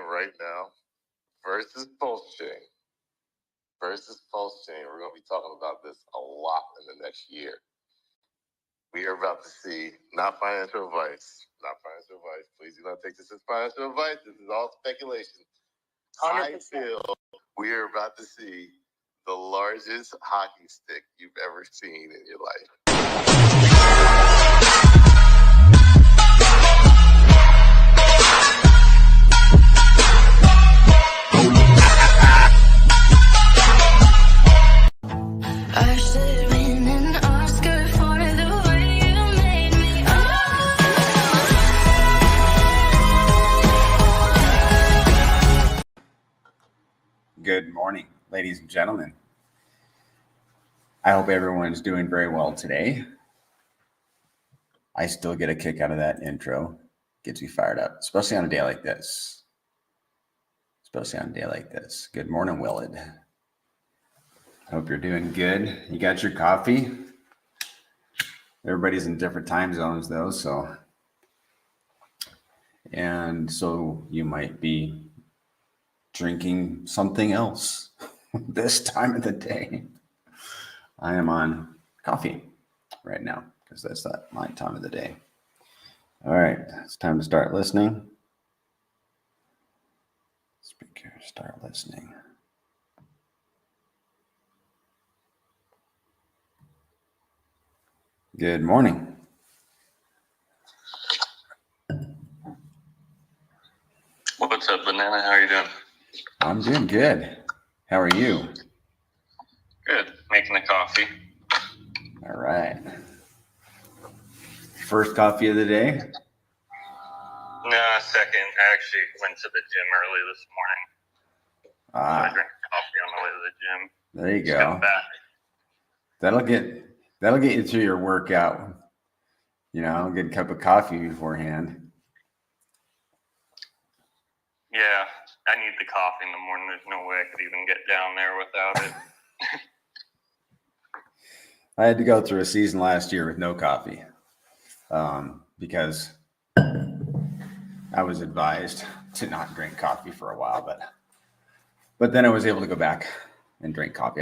right now. Versus pulse chain. Versus pulse chain. We're going to be talking about this a lot in the next year. We are about to see, not financial advice. Please do not take this as financial advice. This is all speculation. 100%. I feel we are about to see the largest hockey stick you've ever seen in your life. Good morning, ladies and gentlemen. I hope everyone's doing very well today. I still get a kick out of that intro. Gets me fired up, especially on a day like this. Good morning, Willard. Hope you're doing good. You got your coffee? Everybody's in different time zones though, so you might be drinking something else this time of the day. I am on coffee right now because that's my time of the day. All right, it's time to start listening. Speaker, start listening. Good morning. What's up, Banana? How are you doing? I'm doing good. How are you? Good. Making a coffee. All right. First coffee of the day? No, second. I actually went to the gym early this morning. So I drank coffee on the way to the gym. There you go. That'll get you through your workout. You know, get a cup of coffee beforehand. Yeah, I need the coffee in the morning. There's no way I could even get down there without it. I had to go through a season last year with no coffee because I was advised to not drink coffee for a while, but then I was able to go back and drink coffee.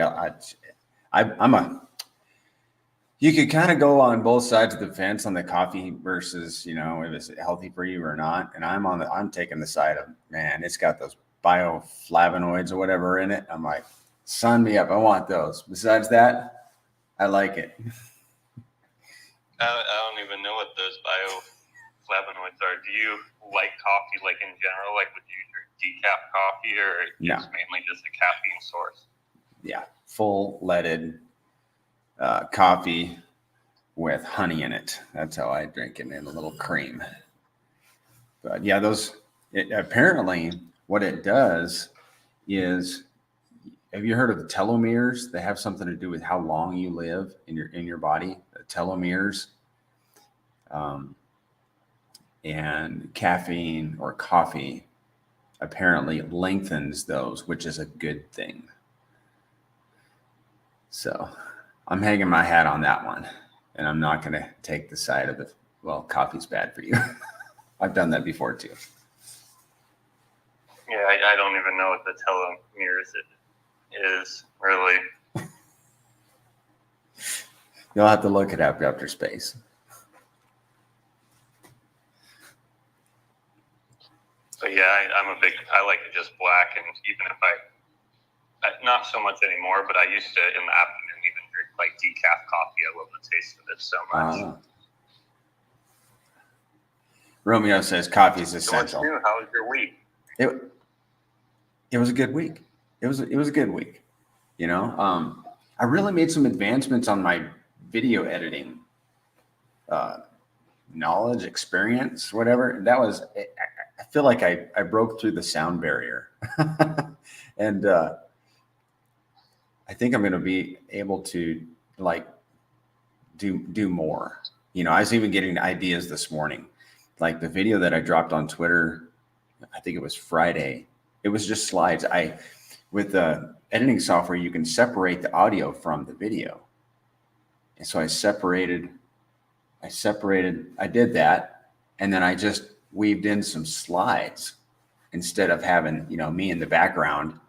You could kind of go on both sides of the fence on the coffee versus, you know, if it's healthy for you or not. And I'm taking the side of, man, it's got those bioflavonoids or whatever in it. I'm like, sign me up. I want those. Besides that, I like it. I don't even know what those bioflavonoids are. Do you like coffee, like in general? Like, would you drink decaf coffee, or no, it's mainly just a caffeine source? Yeah, full leaded coffee with honey in it. That's how I drink it, and a little cream. But yeah, apparently what it does is, have you heard of the telomeres? They have something to do with how long you live in your body. The telomeres, and caffeine or coffee apparently lengthens those, which is a good thing. So I'm hanging my hat on that one, and I'm not going to take the side of it. Well, coffee's bad for you. I've done that before too. Yeah, I don't even know what the telomeres is really. You'll have to look it up after space. But yeah, I like it just black, and even if not so much anymore, but I used to in the afternoon even drink like decaf coffee. I love the taste of it so much. Romeo says coffee is essential. So what's new? How was your week? It was a good week. It was a good week. You know, I really made some advancements on my video editing knowledge, experience, whatever. That was, I feel like I broke through the sound barrier. And I think I'm going to be able to like do more. You know, I was even getting ideas this morning, like the video that I dropped on Twitter. I think it was Friday. It was just slides. With the editing software, you can separate the audio from the video. And so I did that. And then I just weaved in some slides instead of having, me in the background,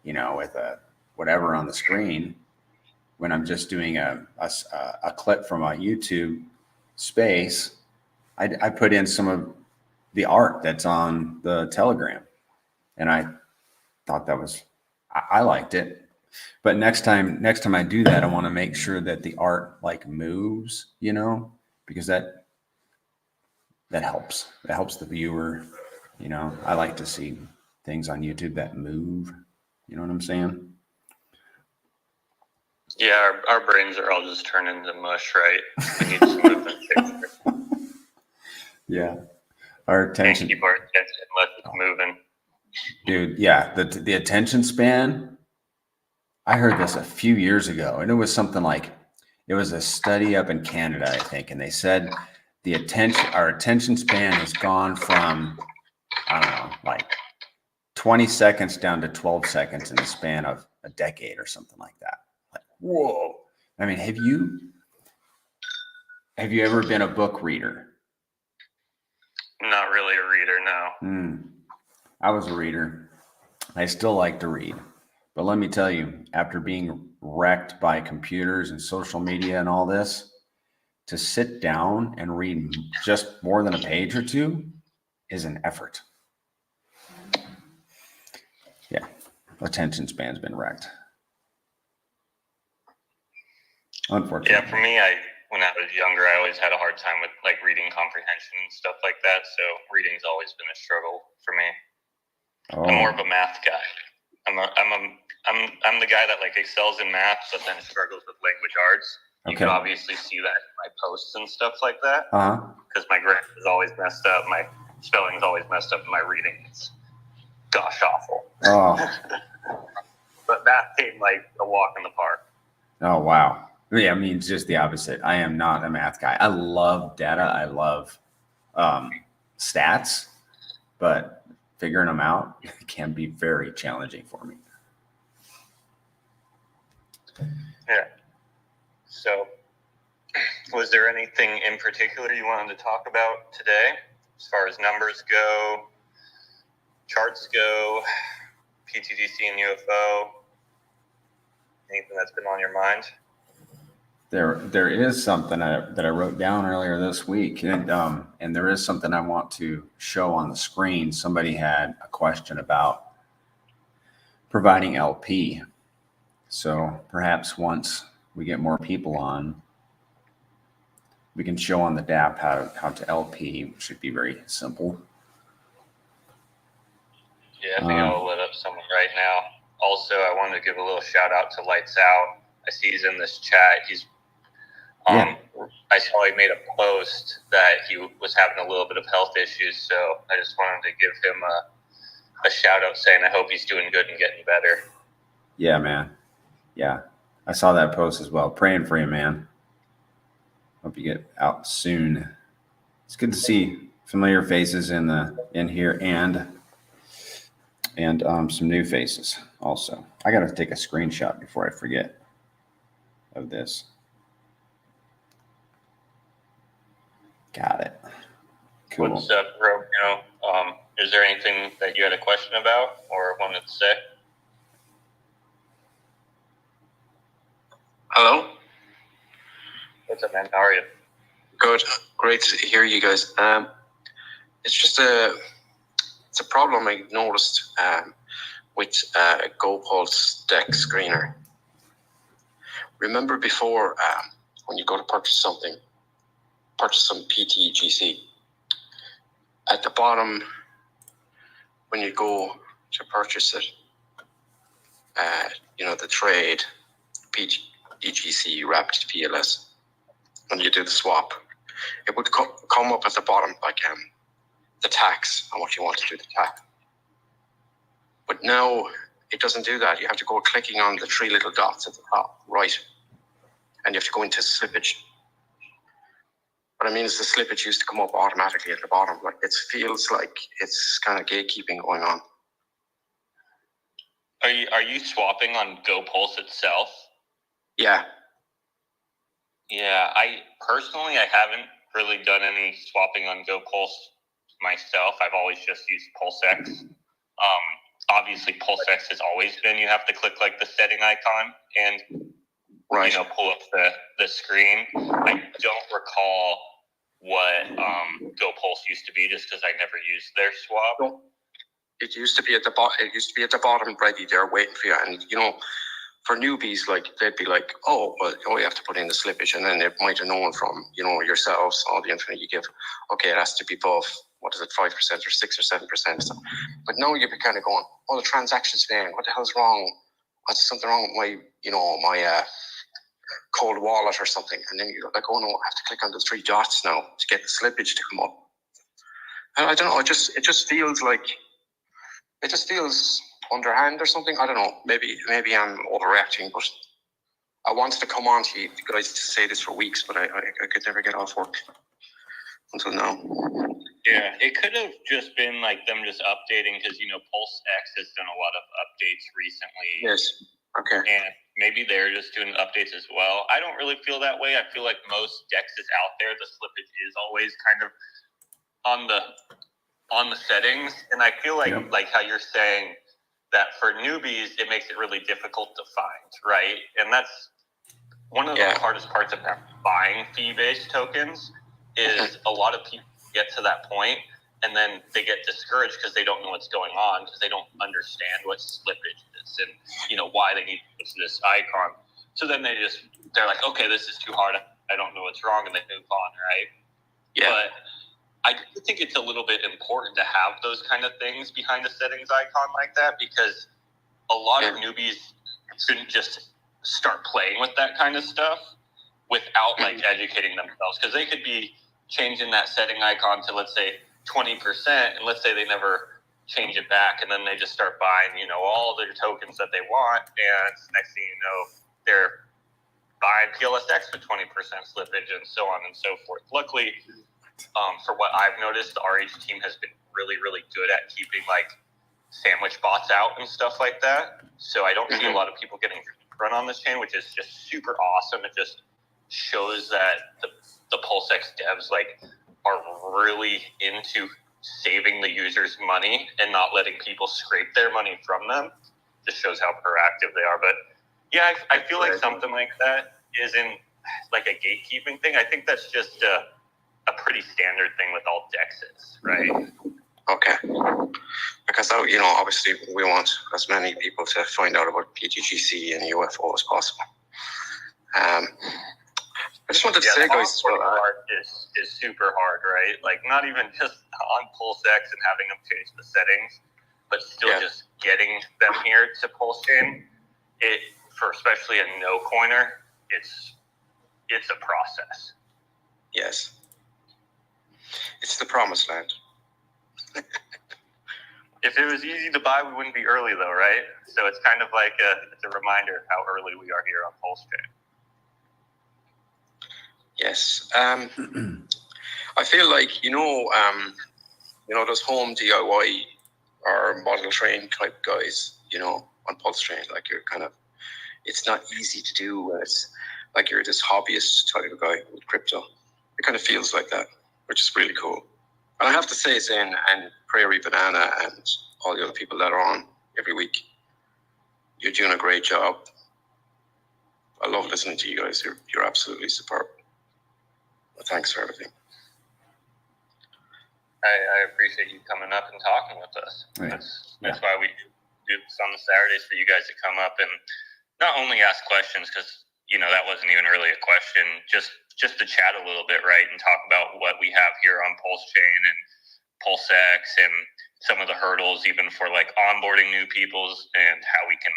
with a whatever on the screen when I'm just doing a clip from a YouTube space, I put in some of the art that's on the Telegram. And I thought I liked it. But next time I do that, I want to make sure that the art like moves, because that helps. It helps the viewer. I like to see things on YouTube that move. You know what I'm saying? Yeah, our brains are all just turned into mush, right? We need some movement picture. Yeah. Our attention. Can't keep our attention unless it's moving. Dude, yeah. The attention span. I heard this a few years ago, and it was something like, it was a study up in Canada, I think, and they said our attention span has gone from, I don't know, like 20 seconds down to 12 seconds in the span of a decade or something like that. Like, whoa. I mean, have you ever been a book reader? Not really a reader, no. I was a reader. I still like to read. But let me tell you, after being wrecked by computers and social media and all this, to sit down and read just more than a page or two is an effort. Yeah, attention span's been wrecked. Unfortunately. Yeah, for me, when I was younger, I always had a hard time with like reading comprehension and stuff like that. So reading's always been a struggle for me. Oh. I'm more of a math guy. I'm the guy that like excels in math, but then struggles with language arts. You can obviously see that in my posts and stuff like that. Because my grammar is always messed up, my spelling's always messed up, and my reading is gosh awful. Oh. But math came like a walk in the park. Oh wow. Yeah, I mean, it's just the opposite. I am not a math guy. I love data. I love stats, but figuring them out can be very challenging for me. Yeah. So, was there anything in particular you wanted to talk about today, as far as numbers go, charts go, pTGC and UFO? Anything that's been on your mind? There is something that I wrote down earlier this week, and there is something I want to show on the screen. Somebody had a question about providing LP. So perhaps once we get more people on, we can show on the DAP how to LP, which should be very simple. Yeah, I think I'll lit up someone right now. Also, I wanted to give a little shout out to Lights Out. I see he's in this chat. I saw he made a post that he was having a little bit of health issues, so I just wanted to give him a shout out saying I hope he's doing good and getting better. Yeah, man. Yeah, I saw that post as well. Praying for you, man. Hope you get out soon. It's good to see familiar faces in here and some new faces also. I got to take a screenshot before I forget of this. Got it. Cool. What's up, Romeo? Is there anything that you had a question about or wanted to say? Hello? What's up, man? How are you? Good. Great to hear you guys. It's just it's a problem I noticed with GoPulse deck screener. Remember before when you go to purchase some pTGC, at the bottom when you go to purchase it, the trade, pTGC wrapped PLS, and you do the swap, it would come up at the bottom like the tax and what you want to do the tax. But now it doesn't do that. You have to go clicking on the three little dots at the top right, and you have to go into slippage. What I mean is the slippage used to come up automatically at the bottom. Like it feels like it's kind of gatekeeping going on. Are you swapping on GoPulse itself? Yeah. Yeah, I haven't really done any swapping on GoPulse myself. I've always just used PulseX. Obviously, PulseX has always been, you have to click like the setting icon and, Right. pull up the screen. I don't recall what GoPulse used to be, just because I never used their swap. No. It used to be at the bottom. It used to be at the bottom, ready there, waiting for you. And for newbies, like they'd be like, "Oh, well, you have to put in the slippage," and then it might have known from yourselves all the information you give. Okay, it has to be above. What is it, 5% or 6 or 7%? But now you'd be kind of going, "Oh, the transaction's failing. What the hell's wrong? What's something wrong with my cold wallet or something?" And then you're like, "Oh no, I have to click on the 3 dots now to get the slippage to come up." And I don't know. It just feels like. It just feels underhand or something. I don't know. Maybe I'm overreacting, but I wanted to come on to you guys to say this for weeks, but I could never get off work until now. Yeah, it could have just been like them just updating because PulseX has done a lot of updates recently. Yes. Okay. And maybe they're just doing updates as well. I don't really feel that way. I feel like most DEXs out there, the slippage is always kind of on the settings, and I feel like like how you're saying that for newbies it makes it really difficult to find, right? And that's one of the hardest parts about buying fee-based tokens is a lot of people get to that point and then they get discouraged because they don't know what's going on, because they don't understand what slippage is and why they need to go to this icon. So then they're like, okay, this is too hard, I don't know what's wrong, and they move on, right? But I do think it's a little bit important to have those kind of things behind a settings icon like that, because a lot of newbies shouldn't just start playing with that kind of stuff without like educating themselves, because they could be changing that setting icon to, let's say, 20%, and let's say they never change it back, and then they just start buying all their tokens that they want, and next thing you know, they're buying PLSX with 20% slippage and so on and so forth. Luckily, for what I've noticed, the RH team has been really, really good at keeping like sandwich bots out and stuff like that. So I don't see a lot of people getting run on this chain, which is just super awesome. It just shows that the PulseX devs like are really into saving the users money and not letting people scrape their money from them. Just shows how proactive they are. But yeah, I feel like something like that isn't like a gatekeeping thing. I think that's just a pretty standard thing with all DEXs, right? Okay. Because obviously we want as many people to find out about pTGC and UFO as possible. I just wanted to say, guys, the part is super hard, right? Like not even just on PulseX and having them change the settings, but still just getting them here to PulseChain. For especially a no coiner, it's a process. Yes. It's the promised land. If it was easy to buy, we wouldn't be early, though, right? So it's kind of like it's a reminder of how early we are here on PulseChain. Yes. I feel like those home DIY or model train type guys, on PulseChain, like you're kind of, it's not easy to do. It's like you're this hobbyist type of guy with crypto. It kind of feels like that, which is really cool. And I have to say, Zane and Prairie Banana and all the other people that are on every week, you're doing a great job. I love listening to you guys. You're absolutely superb. Well, thanks for everything. I appreciate you coming up and talking with us. Right. That's why we do this on the Saturdays, for you guys to come up and not only ask questions, because that wasn't even really a question, just to chat a little bit, right, and talk about what we have here on PulseChain and PulseX and some of the hurdles, even for like onboarding new peoples, and how we can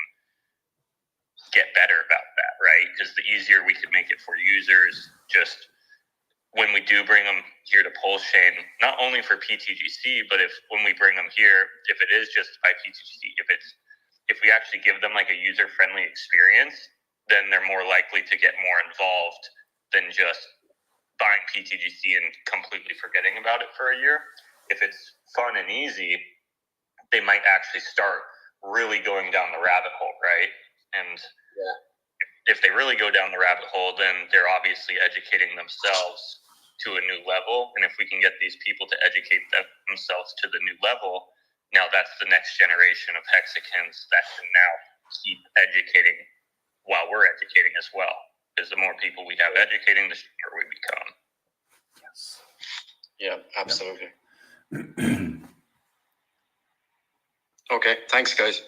get better about that, right? Because the easier we could make it for users, just when we do bring them here to PulseChain, not only for pTGC, but when we bring them here, if it is just by pTGC, if we actually give them like a user-friendly experience, then they're more likely to get more involved than just buying pTGC and completely forgetting about it for a year. If it's fun and easy, they might actually start really going down the rabbit hole, right? And if they really go down the rabbit hole, then they're obviously educating themselves to a new level. And if we can get these people to educate themselves to the new level, Now that's the next generation of hexagons that can now keep educating while we're educating as well. Because the more people we have educating, the stronger we become. Yes. Yeah, absolutely. Okay, thanks, guys.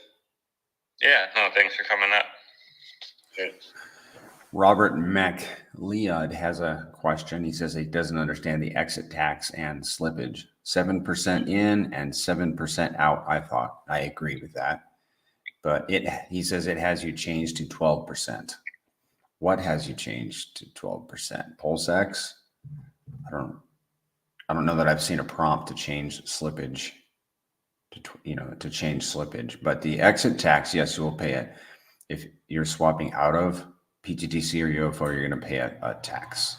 Yeah, no, thanks for coming up. Good. Robert McLeod has a question. He says he doesn't understand the exit tax and slippage. 7% in and 7% out. I agree with that. But he says it has you changed to 12%. What has you changed to 12%? PulseX? I don't know that I've seen a prompt to change slippage. To change slippage. But the exit tax, yes, you will pay it. If you're swapping out of pTGC or UFO, you're going to pay a tax.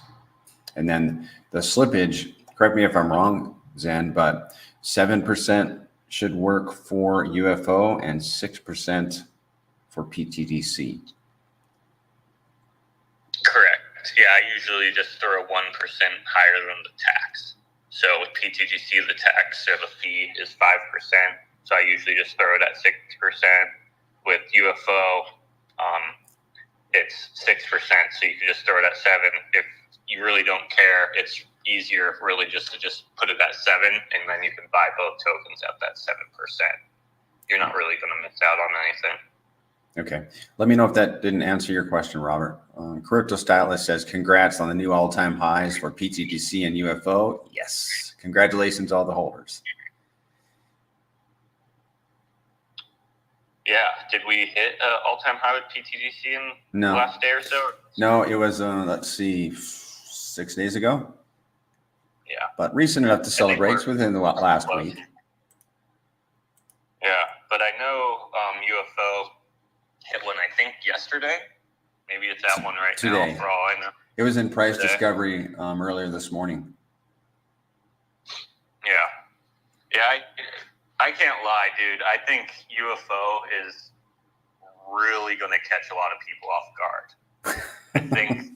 And then the slippage, correct me if I'm wrong, Zen, but 7% should work for UFO and 6% for pTGC. Correct. Yeah, I usually just throw 1% higher than the tax. So with pTGC, the tax or the fee is 5%. So I usually just throw it at 6%. With UFO, it's 6%. So you can just throw it at 7%. If you really don't care, it's easier really just to put it at 7%, and then you can buy both tokens at that 7%. You're not really going to miss out on anything. Okay. Let me know if that didn't answer your question, Robert. Crypto Stylist says, congrats on the new all-time highs for pTGC and UFO. Yes. Congratulations, all the holders. Yeah. Did we hit all-time high with pTGC in the last day or so? No, it was, let's see, 6 days ago. Yeah. But recent enough to celebrate within the last week. Yeah. But I know UFO hit one, I think, yesterday. Maybe it's at one right today. Now, for all I know. It was in price discovery earlier this morning. Yeah. Yeah, I can't lie, dude. I think UFO is really going to catch a lot of people off guard. I think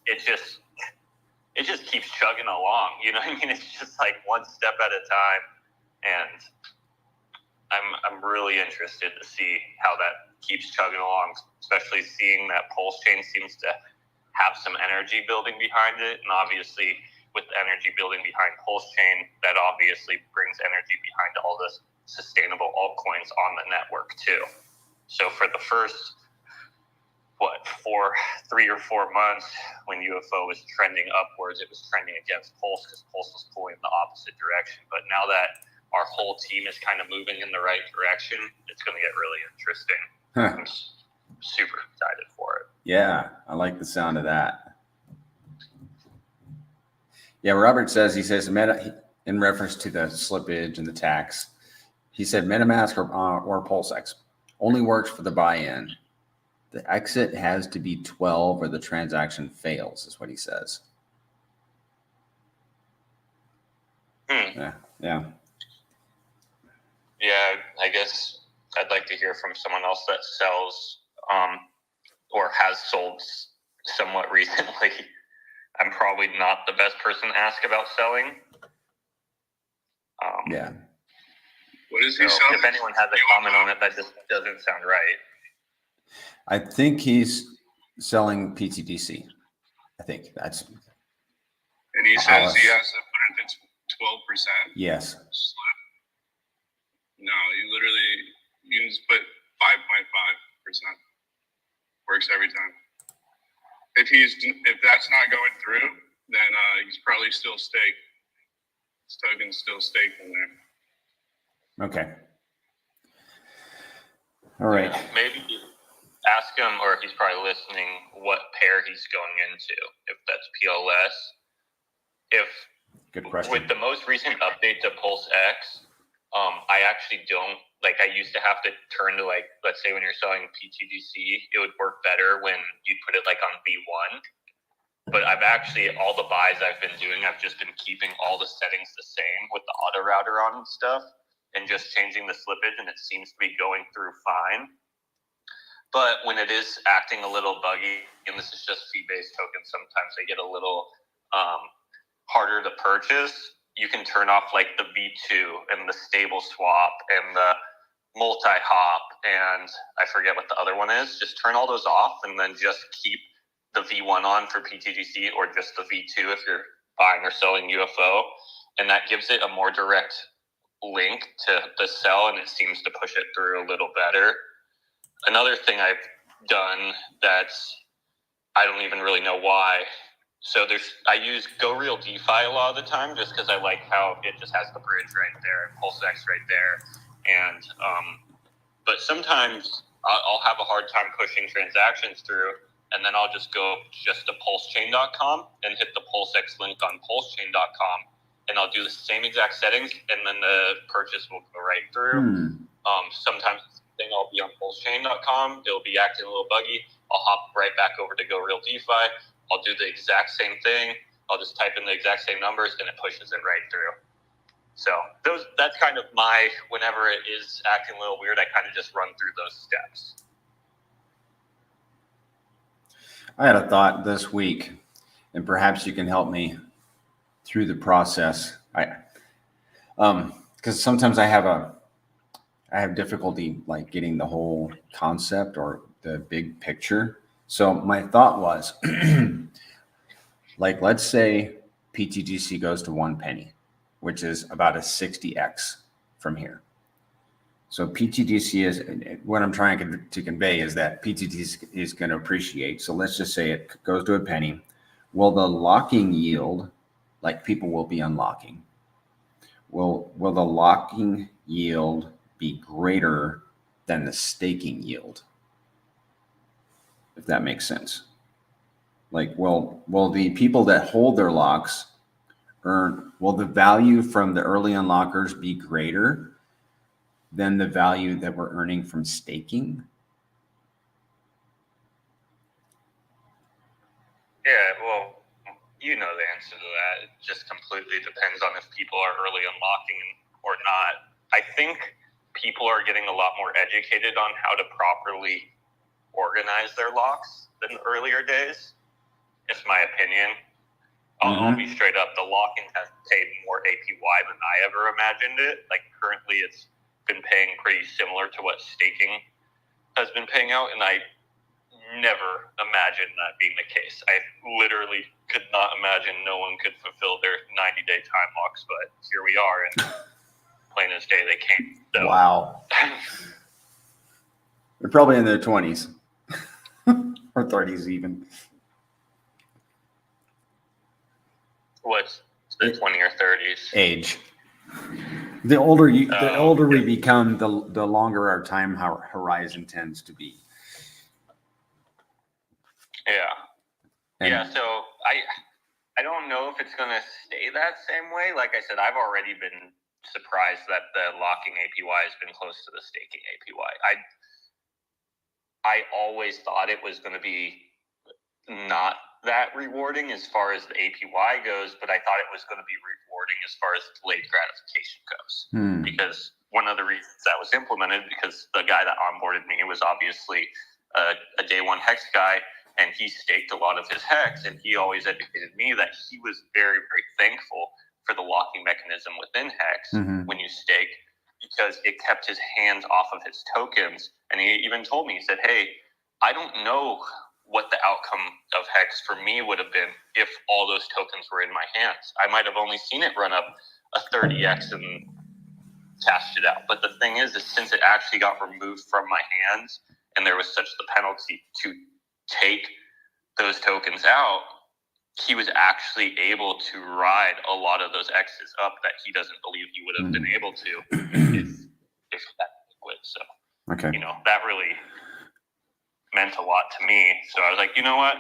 it just keeps chugging along. You know what I mean? It's just like one step at a time. And I'm really interested to see how that keeps chugging along, especially seeing that pulse chain seems to have some energy building behind it. And obviously with the energy building behind pulse chain, that obviously brings energy behind all the sustainable altcoins on the network too. So for the first, 3 or 4 months when UFO was trending upwards, it was trending against Pulse because Pulse was pulling in the opposite direction. But now that our whole team is kind of moving in the right direction, it's going to get really interesting. I'm super excited for it. Yeah, I like the sound of that. Yeah, Robert says, in reference to the slippage and the tax, he said MetaMask or PulseX only works for the buy-in. The exit has to be 12 or the transaction fails, is what he says. Yeah. Yeah, I guess I'd like to hear from someone else that sells or has sold somewhat recently. I'm probably not the best person to ask about selling. Yeah. What is he selling? If anyone has a comment on it, that just doesn't sound right. I think he's selling pTGC. I think that's. And he says he has to put it at 12%? Yes. No, you just put 5.5%. Works every time. If that's not going through, then he's probably still staked. His token's still staked in there. Okay. All right. Maybe ask him, or if he's probably listening, what pair he's going into. If that's PLS. Good question. With the most recent update to PulseX, I actually don't, I used to have to turn to, let's say when you're selling pTGC, it would work better when you put it on V1. But I've actually, all the buys I've been doing, I've just been keeping all the settings the same with the auto router on and stuff, and just changing the slippage, and it seems to be going through fine. But when it is acting a little buggy, and this is just fee-based tokens, sometimes they get a little harder to purchase. you can turn off like the V2 and the stable swap and the multi-hop, and I forget what the other one is. Just turn all those off and then just keep the V1 on for pTGC, or just the V2 if you're buying or selling UFO. And that gives it a more direct link to the sell, and it seems to push it through a little better. Another thing I've done that's, I don't even really know why. So I use Go Real DeFi a lot of the time, just because I like how it just has the bridge right there, PulseX right there. And, but sometimes I'll have a hard time pushing transactions through, and then I'll just go just to pulsechain.com and hit the PulseX link on pulsechain.com, and I'll do the same exact settings, and then the purchase will go right through. Sometimes I'll be on pulsechain.com, it'll be acting a little buggy. I'll hop right back over to Go Real DeFi. I'll do the exact same thing. I'll just type in the exact same numbers, and it pushes it right through. So that's kind of whenever it is acting a little weird, I kind of just run through those steps. I had a thought this week, and perhaps you can help me through the process. Because sometimes I have difficulty like getting the whole concept or the big picture. So my thought was, like, let's say pTGC goes to 1 penny, which is about a 60x from here. So pTGC is, what I'm trying to convey is that pTGC is going to appreciate. So let's just say it goes to a penny. Will the locking yield, like people will be unlocking, will the locking yield be greater than the staking yield? If that makes sense. Like, will the people that hold their locks will the value from the early unlockers be greater than the value that we're earning from staking? Yeah, well, you know the answer to that. It just completely depends on if people are early unlocking or not. I think people are getting a lot more educated on how to properly organize their locks than the earlier days. It's my opinion. I'll be straight up. The locking has paid more APY than I ever imagined it. Like currently it's been paying pretty similar to what staking has been paying out. And I never imagined that being the case. I literally could not imagine no one could fulfill their 90-day time locks, but here we are, and plain as day they came. So. Wow. They're probably in their 20s or 30s even. What's the 20 or 30s? Age. The older we become, the longer our time horizon tends to be. Yeah. So I don't know if it's going to stay that same way. Like I said, I've already been surprised that the locking APY has been close to the staking APY. I always thought it was going to be not that rewarding as far as the APY goes, but I thought it was going to be rewarding as far as delayed gratification goes. Because one of the reasons that was implemented, because the guy that onboarded me was obviously a day one Hex guy, and he staked a lot of his Hex, and he always educated me that he was very, very thankful for the locking mechanism within Hex when you stake, because it kept his hands off of his tokens. And he even told me, he said, hey, I don't know what the outcome of Hex for me would have been if all those tokens were in my hands. I might have only seen it run up a 30x and cashed it out. But the thing is since it actually got removed from my hands and there was such the penalty to take those tokens out, he was actually able to ride a lot of those X's up that he doesn't believe he would have been able to if that liquid. So, okay. That really meant a lot to me. So I was like, you know what?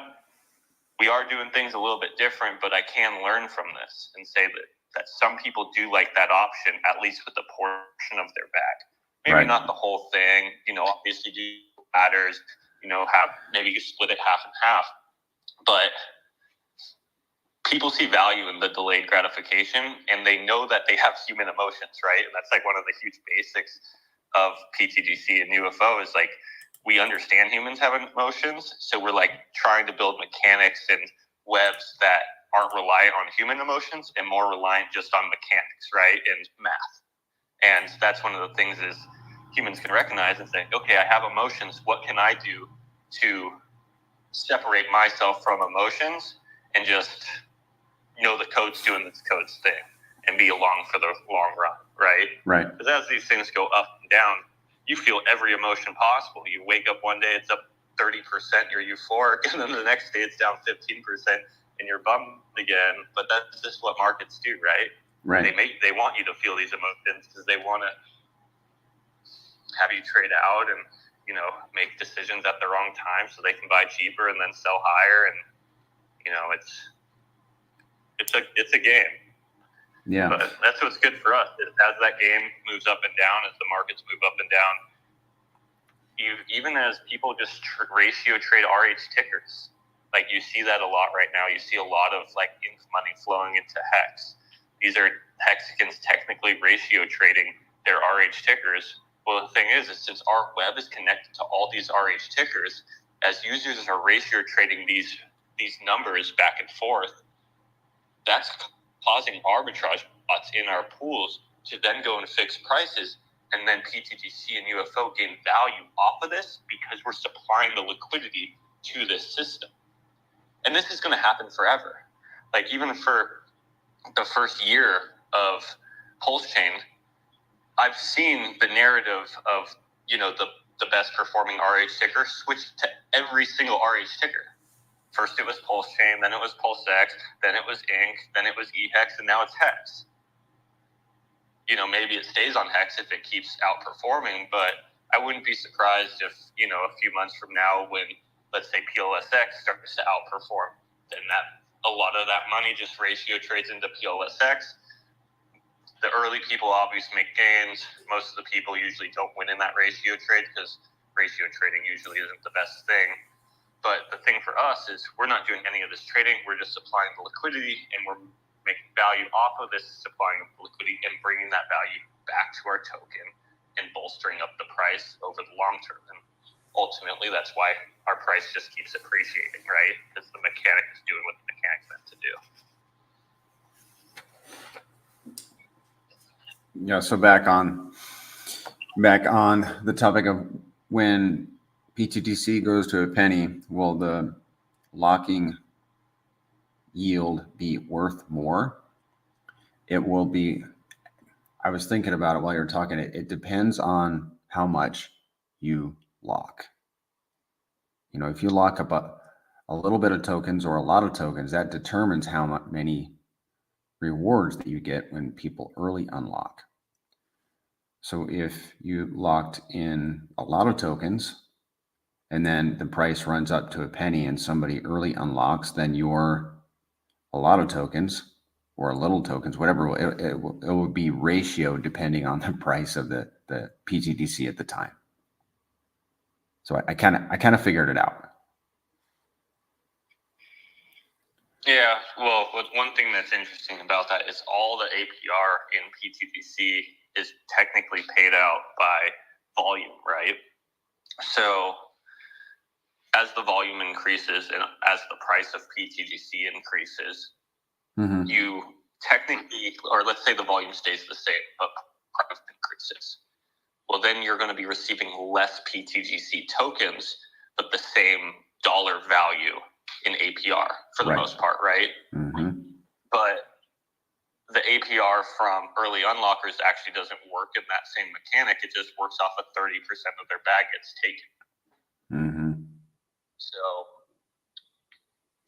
We are doing things a little bit different, but I can learn from this and say that some people do like that option, at least with a portion of their bag. Maybe not the whole thing, obviously do ladders, maybe you split it half and half, but people see value in the delayed gratification, and they know that they have human emotions, right? And that's like one of the huge basics of pTGC and UFO is like, we understand humans have emotions, so we're like trying to build mechanics and webs that aren't reliant on human emotions and more reliant just on mechanics, right, and math. And that's one of the things is humans can recognize and say, okay, I have emotions. What can I do to separate myself from emotions and just know the code's doing this code's thing and be along for the long run, right? Right. Because as these things go up and down, you feel every emotion possible. You wake up one day, it's up 30%, you're euphoric, and then the next day it's down 15% and you're bummed again. But that's just what markets do, right? Right. They want you to feel these emotions because they want to have you trade out and, you know, make decisions at the wrong time so they can buy cheaper and then sell higher. And, you know, it's a game. Yeah. But that's what's good for us. As that game moves up and down, as the markets move up and down, even as people just ratio trade RH tickers, like you see that a lot right now. You see a lot of like ink money flowing into Hex. These are Hexicans technically ratio trading their RH tickers. Well, the thing is since our web is connected to all these RH tickers, as users are ratio trading these numbers back and forth, that's causing arbitrage bots in our pools to then go and fix prices. And then pTGC and UFO gain value off of this because we're supplying the liquidity to this system. And this is going to happen forever. Like even for the first year of Pulse Chain, I've seen the narrative of, you know, the best performing RH ticker switch to every single RH ticker. First it was Pulse Chain, then it was PulseX, then it was Inc, then it was eHex, and now it's Hex. You know, maybe it stays on Hex if it keeps outperforming, but I wouldn't be surprised if, you know, a few months from now when, let's say, PLSX starts to outperform, then that a lot of that money just ratio trades into PLSX. The early people obviously make gains. Most of the people usually don't win in that ratio trade because ratio trading usually isn't the best thing. But the thing for us is we're not doing any of this trading. We're just supplying the liquidity, and we're making value off of this supplying of liquidity and bringing that value back to our token and bolstering up the price over the long term. And ultimately, that's why our price just keeps appreciating, right? Because the mechanic is doing what the mechanic's meant to do. Yeah. So back on the topic of when pTGC goes to a penny, will the locking yield be worth more? It will be. I was thinking about it while you were talking. It depends on how much you lock. You know, if you lock up a little bit of tokens or a lot of tokens, that determines how many rewards that you get when people early unlock. So if you locked in a lot of tokens and then the price runs up to a penny and somebody early unlocks, then your a lot of tokens or a little tokens, whatever, it would be ratio depending on the price of the pTGC at the time. So I kind of figured it out. Yeah, well, one thing that's interesting about that is all the APR in pTGC is technically paid out by volume, right? So as the volume increases and as the price of pTGC increases, you technically, or let's say the volume stays the same, but price increases. Well, then you're going to be receiving less pTGC tokens, but the same dollar value in APR for the most part, right? But the APR from early unlockers actually doesn't work in that same mechanic. It just works off of 30% of their bag gets taken. So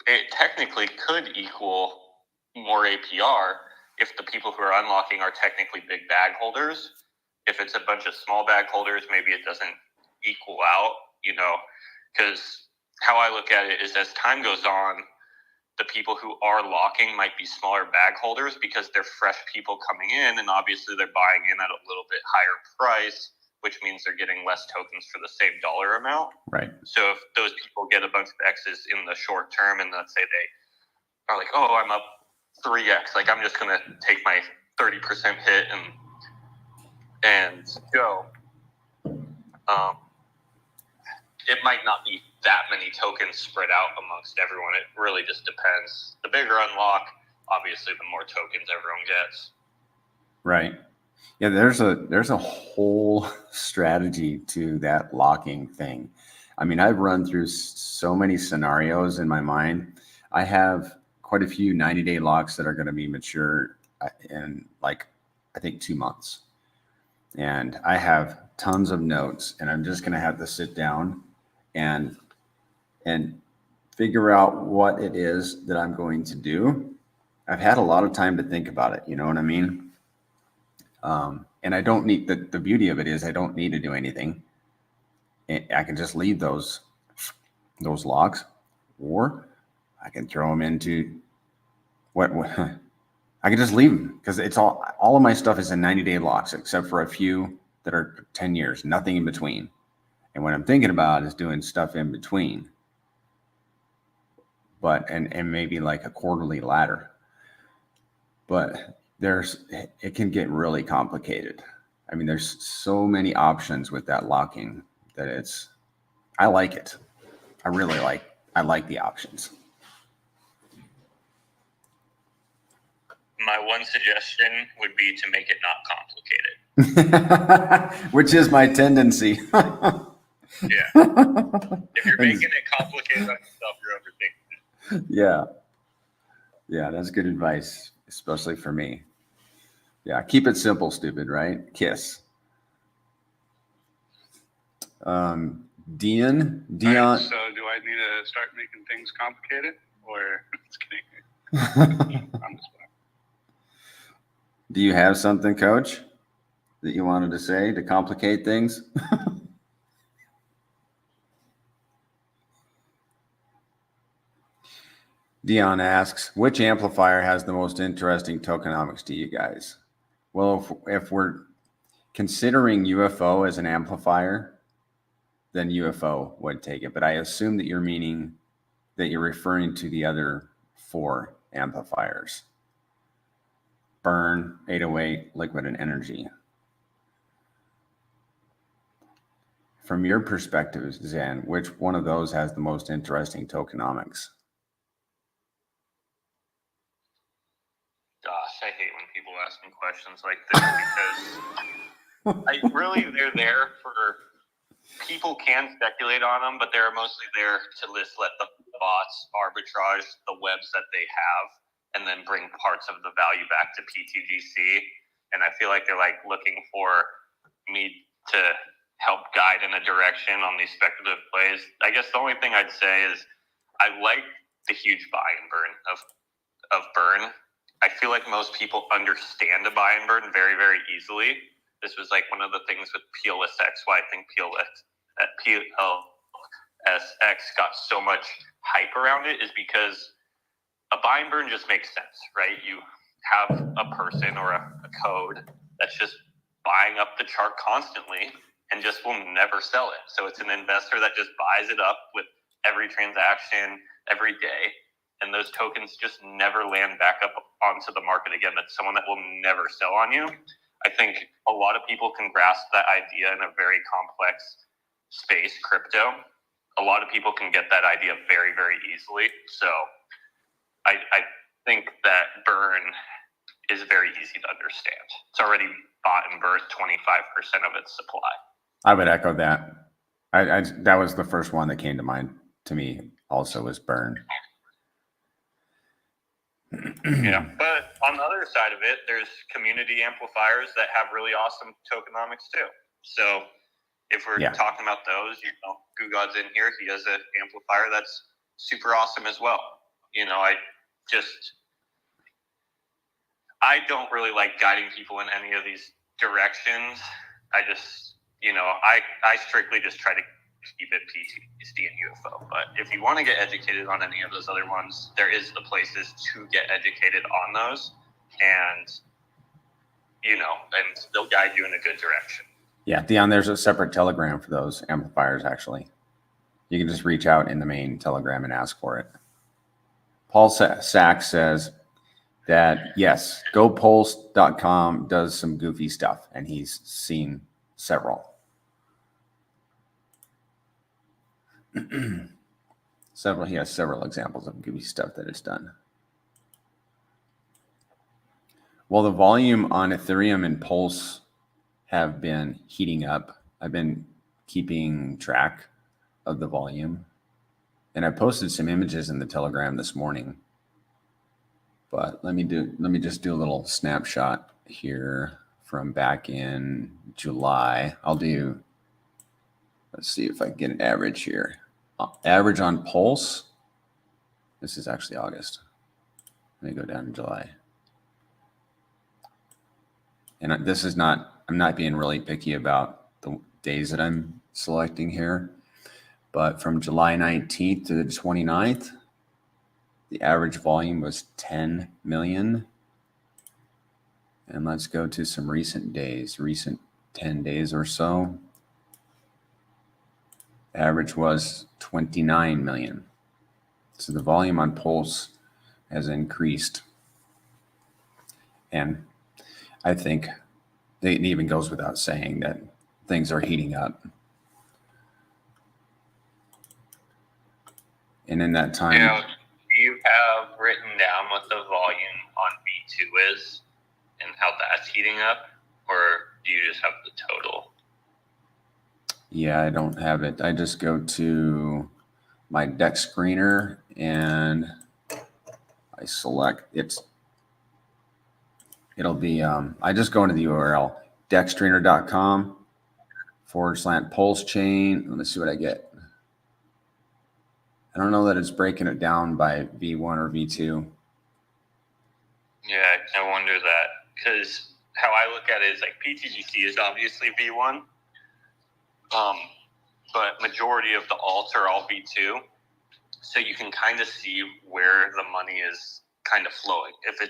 it technically could equal more APR if the people who are unlocking are technically big bag holders. If it's a bunch of small bag holders, maybe it doesn't equal out, you know, because how I look at it is as time goes on, the people who are locking might be smaller bag holders because they're fresh people coming in, and obviously they're buying in at a little bit higher price, which means they're getting less tokens for the same dollar amount. Right. So if those people get a bunch of X's in the short term, and let's say they are like, oh, I'm up 3X, like I'm just going to take my 30% hit and go. It might not be that many tokens spread out amongst everyone. It really just depends. The bigger unlock, obviously, the more tokens everyone gets. Right. Yeah, there's a whole strategy to that locking thing. I mean, I've run through so many scenarios in my mind. I have quite a few 90-day locks that are going to be mature in, like, I think 2 months. And I have tons of notes, and I'm just going to have to sit down and figure out what it is that I'm going to do. I've had a lot of time to think about it. You know what I mean? And I don't need, the beauty of it is I don't need to do anything. I can just leave those locks, or I can throw them into what I can just leave them, because it's all of my stuff is in 90-day locks, except for a few that are 10 years, nothing in between. And what I'm thinking about is doing stuff in between, but and maybe like a quarterly ladder. But it can get really complicated. I mean, there's so many options with that locking that I like it. I like the options. My one suggestion would be to make it not complicated. Which is my tendency. Yeah. If you're making it complicated on yourself, you're overthinking it. Yeah. Yeah, that's good advice, especially for me. Yeah, keep it simple, stupid, right? KISS. Dion. Right, so do I need to start making things complicated, or just kidding? I'm just playing. Do you have something, Coach, that you wanted to say to complicate things? Dion asks, which amplifier has the most interesting tokenomics to you guys? Well, if we're considering UFO as an amplifier, then UFO would take it. But I assume that you're referring to the other 4 amplifiers: Burn, 808, Liquid, and Energy. From your perspective, Zan, which one of those has the most interesting tokenomics? Gosh, I hate when people ask me questions like this, because they're there for, people can speculate on them, but they're mostly there to let the bots arbitrage the webs that they have and then bring parts of the value back to pTGC. And I feel like they're like looking for me to help guide in a direction on these speculative plays. I guess the only thing I'd say is I like the huge buy and burn of Burn. I feel like most people understand a buy and burn very, very easily. This was like one of the things with PLSX, why I think PLSX got so much hype around it, is because a buy and burn just makes sense, right? You have a person or a code that's just buying up the chart constantly and just will never sell it. So it's an investor that just buys it up with every transaction every day. And those tokens just never land back up onto the market again. That's someone that will never sell on you. I think a lot of people can grasp that idea in a very complex space, crypto. A lot of people can get that idea very, very easily. So I think that Burn is very easy to understand. It's already bought and burnt 25% of its supply. I would echo that. That was the first one that came to mind to me also, was Burn. Yeah, but on the other side of it, there's community amplifiers that have really awesome tokenomics too. So if we're talking about those, Gugod's in here. He has an amplifier that's super awesome as well. I don't really like guiding people in any of these directions. I just, I strictly just try to keep it pTGC and UFO. But if you want to get educated on any of those other ones, there is the places to get educated on those, and they'll guide you in a good direction. Yeah, Dion, there's a separate Telegram for those amplifiers, actually. You can just reach out in the main Telegram and ask for it. Paul Sachs says that, yes, GoPulse.com does some goofy stuff, and he's seen several. He has several examples of goofy stuff that it's done. Well, the volume on Ethereum and Pulse have been heating up. I've been keeping track of the volume, and I posted some images in the Telegram this morning. But let me just do a little snapshot here from back in July. Let's see if I can get an average here. Average on Pulse. This is actually August. Let me go down to July. And I'm not being really picky about the days that I'm selecting here, but from July 19th to the 29th, the average volume was 10 million. And let's go to some recent days, recent 10 days or so. Average was 29 million. So the volume on Pulse has increased. And I think it even goes without saying that things are heating up. And in that time, do you have written down what the volume on V2 is and how that's heating up, or do you just have the total? yeah, I don't have it. I just go to my deck screener and I select it'll be, I just go into the URL, deckstrainer.com/pulse chain. Let's see what I get. I don't know that it's breaking it down by V1 or V2. Yeah, I wonder that, because how I look at it is like pTGC is obviously V1, but majority of the alts are all V2, so you can kind of see where the money is kind of flowing. If a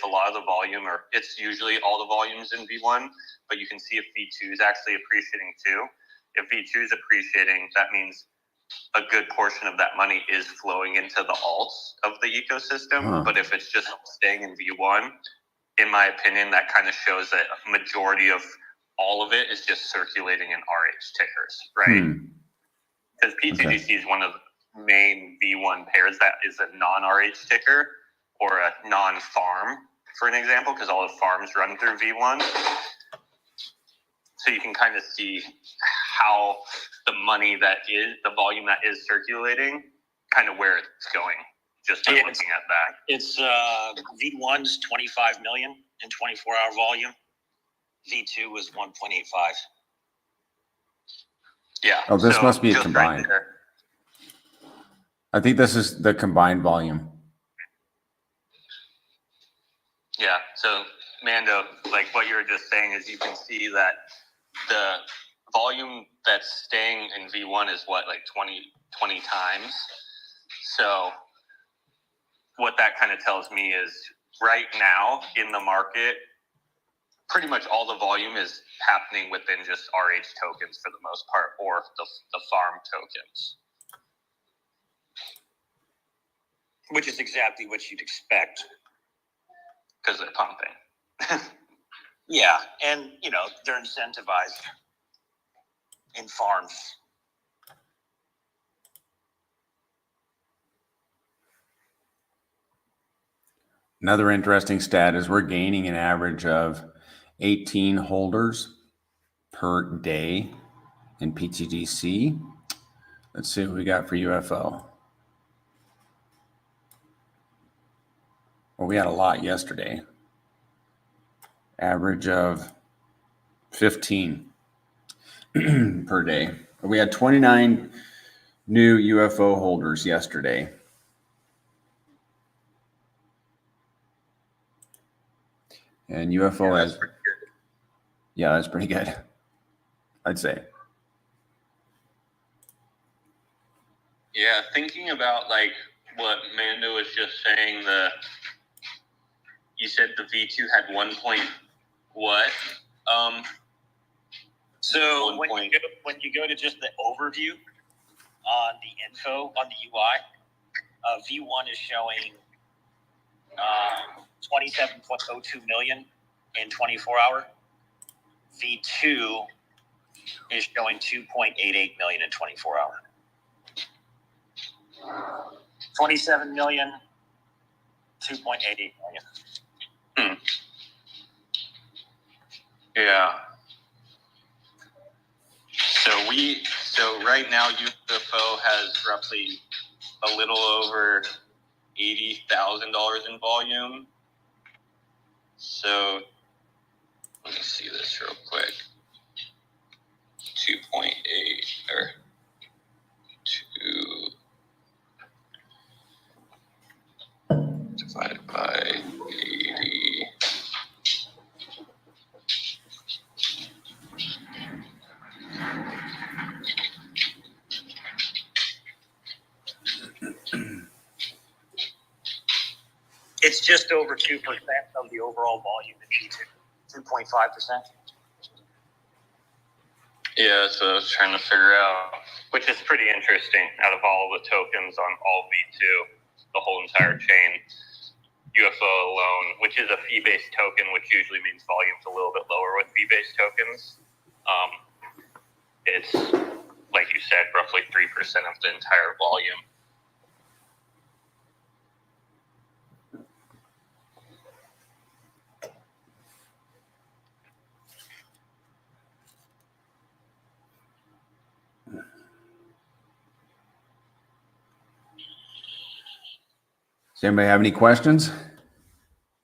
lot of the volume, or it's usually all the volumes in V1, but you can see if V2 is actually appreciating too. If V2 is appreciating, that means a good portion of that money is flowing into the alts of the ecosystem. But if it's just staying in V1, in my opinion, that kind of shows that a majority of all of it is just circulating in RH tickers, right? Because pTGC is one of the main V1 pairs that is a non-RH ticker or a non-farm, for an example, because all the farms run through V1. So you can kind of see how the volume that is circulating, kind of where it's going, just by looking at that. It's V1's 25 million in 24-hour volume. V2 was 1.85. Yeah. Oh, this must be just combined. Right, I think this is the combined volume. yeah. So, Mando, like what you were just saying is you can see that the volume that's staying in V1 is like 20 times. So what that kind of tells me is right now in the market, pretty much all the volume is happening within just RH tokens for the most part, or the farm tokens. Which is exactly what you'd expect. Because they're pumping. Yeah, and they're incentivized in farms. Another interesting stat is we're gaining an average of 18 holders per day in pTGC. Let's see what we got for UFO. Well, we had a lot yesterday. Average of 15 per day. We had 29 new UFO holders yesterday. And UFO has, yeah, that's pretty good, I'd say. Yeah, thinking about like what Mando was just saying, you said the V2 had 1 point what? So when you go to just the overview on the info on the UI, V1 is showing 27.02 million in 24-hour. V2 is showing 2.88 million in 24-hour. 27 million, 2.88 million. Yeah. So right now UFO has roughly a little over $80,000 in volume. So let me see this real quick. 2.8 or 2 divided by 80. It's just over 2% of the overall volume in P2, 2.5%. Yeah, that's what I was trying to figure out. Which is pretty interesting. Out of all the tokens on all V2, the whole entire chain, UFO alone, which is a fee-based token, which usually means volume's a little bit lower with fee-based tokens. It's, like you said, roughly 3% of the entire volume. Does anybody have any questions?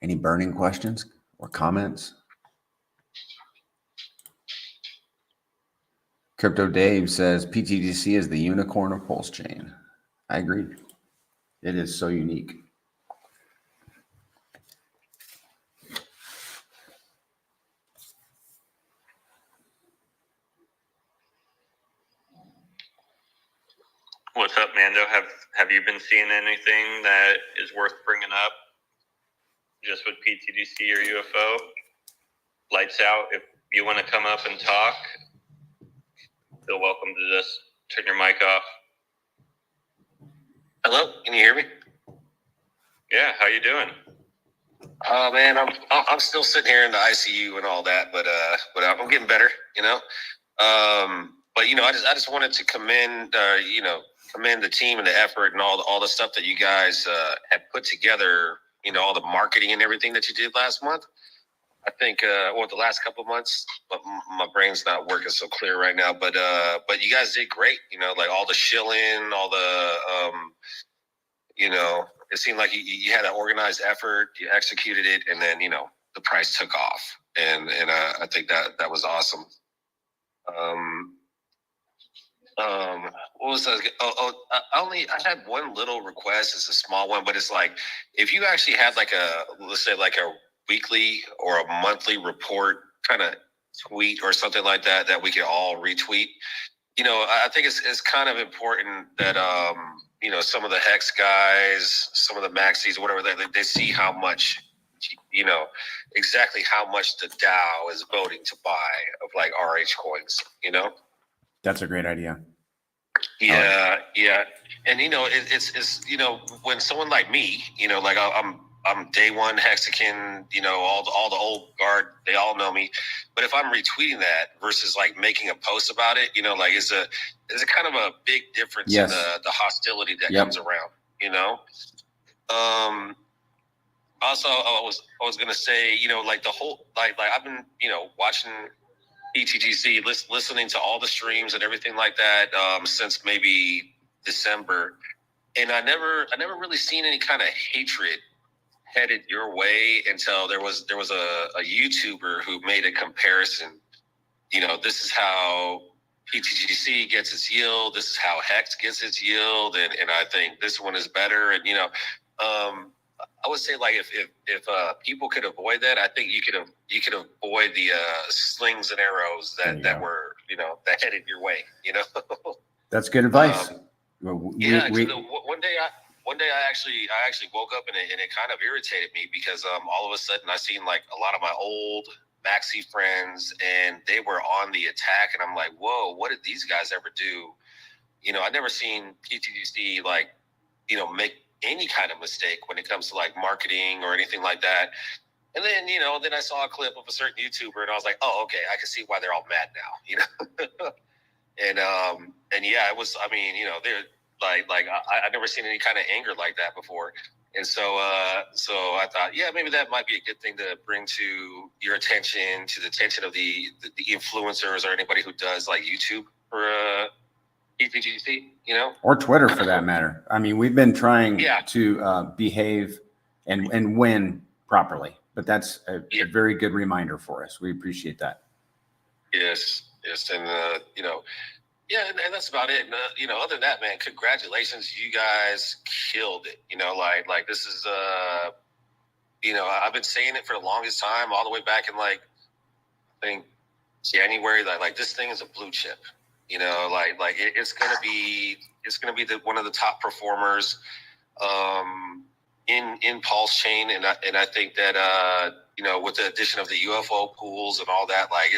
Any burning questions or comments? Crypto Dave says pTGC is the unicorn of Pulse Chain. I agree. It is so unique. What's up, Mando? Have you been seeing anything that is worth bringing up just with pTGC or UFO? Lights out. If you want to come up and talk, feel welcome to just turn your mic off. Hello, can you hear me? Yeah, how you doing? Oh man, I'm still sitting here in the ICU and all that, but I'm getting better, you know. But you know, I just wanted to commend the team and the effort and all the stuff that you guys have put together. You know, all the marketing and everything that you did last month. I think the last couple of months, but my brain's not working so clear right now. But you guys did great. You know, like all the shilling, all the you know, it seemed like you had an organized effort, you executed it, and then, you know, the price took off. And I think that was awesome. What was that? I had one little request. It's a small one, but it's like, if you actually had like let's say like a weekly or a monthly report kind of tweet or something like that, that we could all retweet. You know, I think it's kind of important that, you know, some of the Hex guys, some of the Maxis, whatever, they see how much, you know, exactly how much the DAO is voting to buy of like RH coins, you know? That's a great idea. Yeah, yeah. And, you know, it's you know, when someone like me, you know, like I'm day one Hexagon, you know, all the old guard, they all know me. But if I'm retweeting that versus like making a post about it, you know, like is a kind of a big difference Yes. in the hostility that Yep. comes around, you know? Also I was gonna say, you know, like the whole like I've been, you know, watching pTGC, listening to all the streams and everything like that since maybe December. And I never really seen any kind of hatred headed your way until there was a YouTuber who made a comparison. You know, this is how pTGC gets its yield. This is how Hex gets its yield, and I think this one is better. And you know, I would say like if people could avoid that, I think you could avoid the slings and arrows that were, you know, that headed your way. You know, That's good advice. One day I actually woke up and it kind of irritated me because all of a sudden I seen like a lot of my old Maxi friends and they were on the attack, and I'm like, whoa, what did these guys ever do? You know, I never seen pTGC like, you know, make any kind of mistake when it comes to like marketing or anything like that. And then, you know, then I saw a clip of a certain YouTuber and I was like, oh, okay, I can see why they're all mad now, you know? And yeah, it was, I mean, you know, they're I've never seen any kind of anger like that before. And so I thought, yeah, maybe that might be a good thing to bring to your attention, to the attention of the influencers or anybody who does like YouTube for pTGC, you know, or Twitter for that matter. I mean, we've been trying Yeah. to behave and win properly, but that's a very good reminder for us. We appreciate that. Yes, and you know, yeah, and that's about it. And, you know, other than that, man, congratulations, you guys killed it. You know, like this is you know, I've been saying it for the longest time, all the way back in like I think January. Like this thing is a blue chip. You know, it's gonna be one of the top performers in Pulse Chain, and I think that you know, with the addition of the UFO pools and all that, like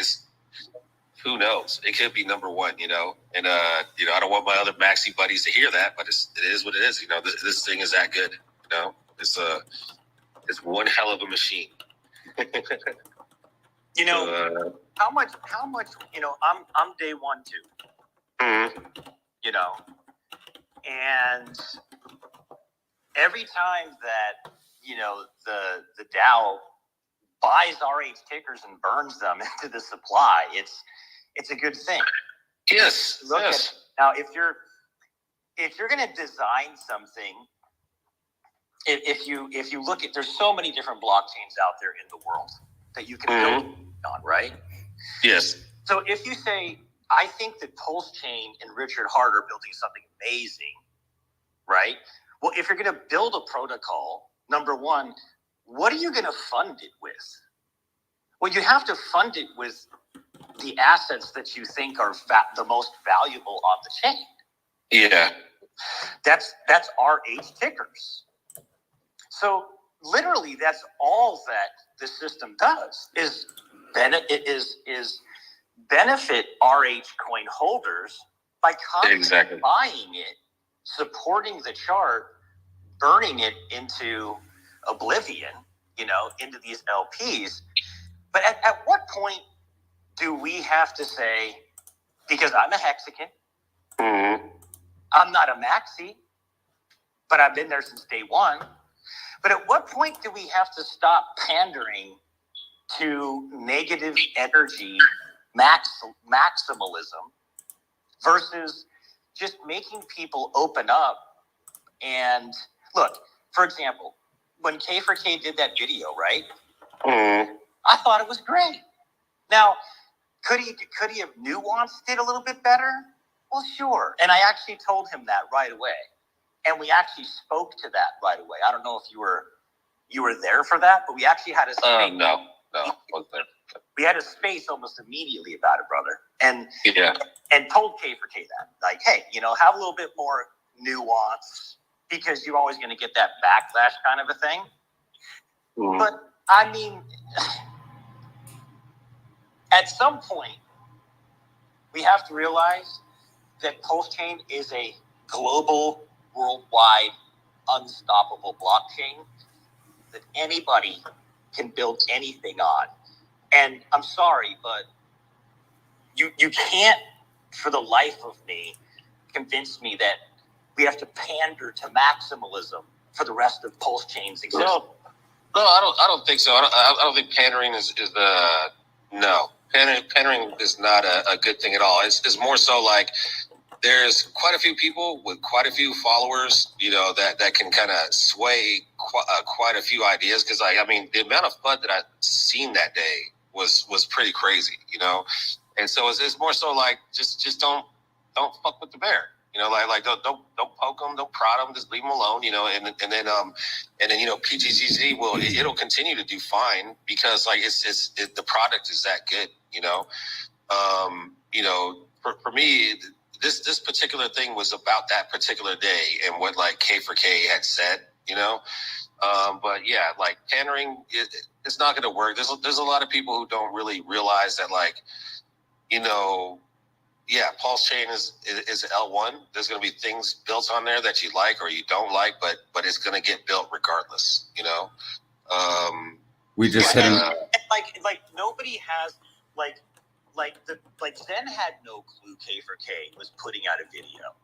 who knows? It could be number one, you know. And you know, I don't want my other maxi buddies to hear that, but it is what it is. You know, this thing is that good. You know, it's one hell of a machine. You know, how much? You know, I'm day one too. Mm-hmm. You know, and every time that you know the Dow buys RH tickers and burns them into the supply, it's a good thing. Yes. Look at now, if you're going to design something, if you look at, there's so many different blockchains out there in the world that you can build on, right? Yes. So if you say, I think that Pulse Chain and Richard Hart are building something amazing, right? Well, if you're going to build a protocol, number one, what are you going to fund it with? Well, you have to fund it with the assets that you think are the most valuable on the chain. Yeah. That's RH tickers. So literally, that's all that the system does is benefit RH coin holders by constantly buying it, supporting the chart, burning it into oblivion, you know, into these LPs. But at what point do we have to say, because I'm a Mexican, I'm not a maxi, but I've been there since day one. But at what point do we have to stop pandering to negative energy maximalism versus just making people open up? And look, for example, when K4K did that video, right? I thought it was great. Now, could he have nuanced it a little bit better? Well, sure. And I actually told him that right away. And we actually spoke to that right away. I don't know if you were there for that, but we actually had a space. No, wasn't there. We had a space almost immediately about it, brother. And told K4K that, like, hey, you know, have a little bit more nuance because you're always going to get that backlash kind of a thing. But I mean, at some point, we have to realize that Pulse Chain is a global, worldwide, unstoppable blockchain that anybody can build anything on. And I'm sorry, but you can't, for the life of me, convince me that we have to pander to maximalism for the rest of Pulse Chain's existence. No, I don't think so. I don't think pandering is no. Pandering is not a good thing at all. It's more so like there's quite a few people with quite a few followers, you know, that can kind of sway quite a few ideas. Because I mean, the amount of FUD that I seen that day was pretty crazy, you know. And so it's more so like just don't fuck with the bear, you know, like don't poke them, don't prod them, just leave them alone, you know. And then you know, pTGC it'll continue to do fine because like the product is that good, you know. You know, for me, this particular thing was about that particular day and what like K4K had said, you know. But yeah, like pandering, it's not going to work. There's a lot of people who don't really realize that, like, you know, yeah, Pulse Chain is L1. There's going to be things built on there that you like or you don't like, but it's going to get built regardless, you know. We just hit like nobody has like Zen had no clue K4K was putting out a video.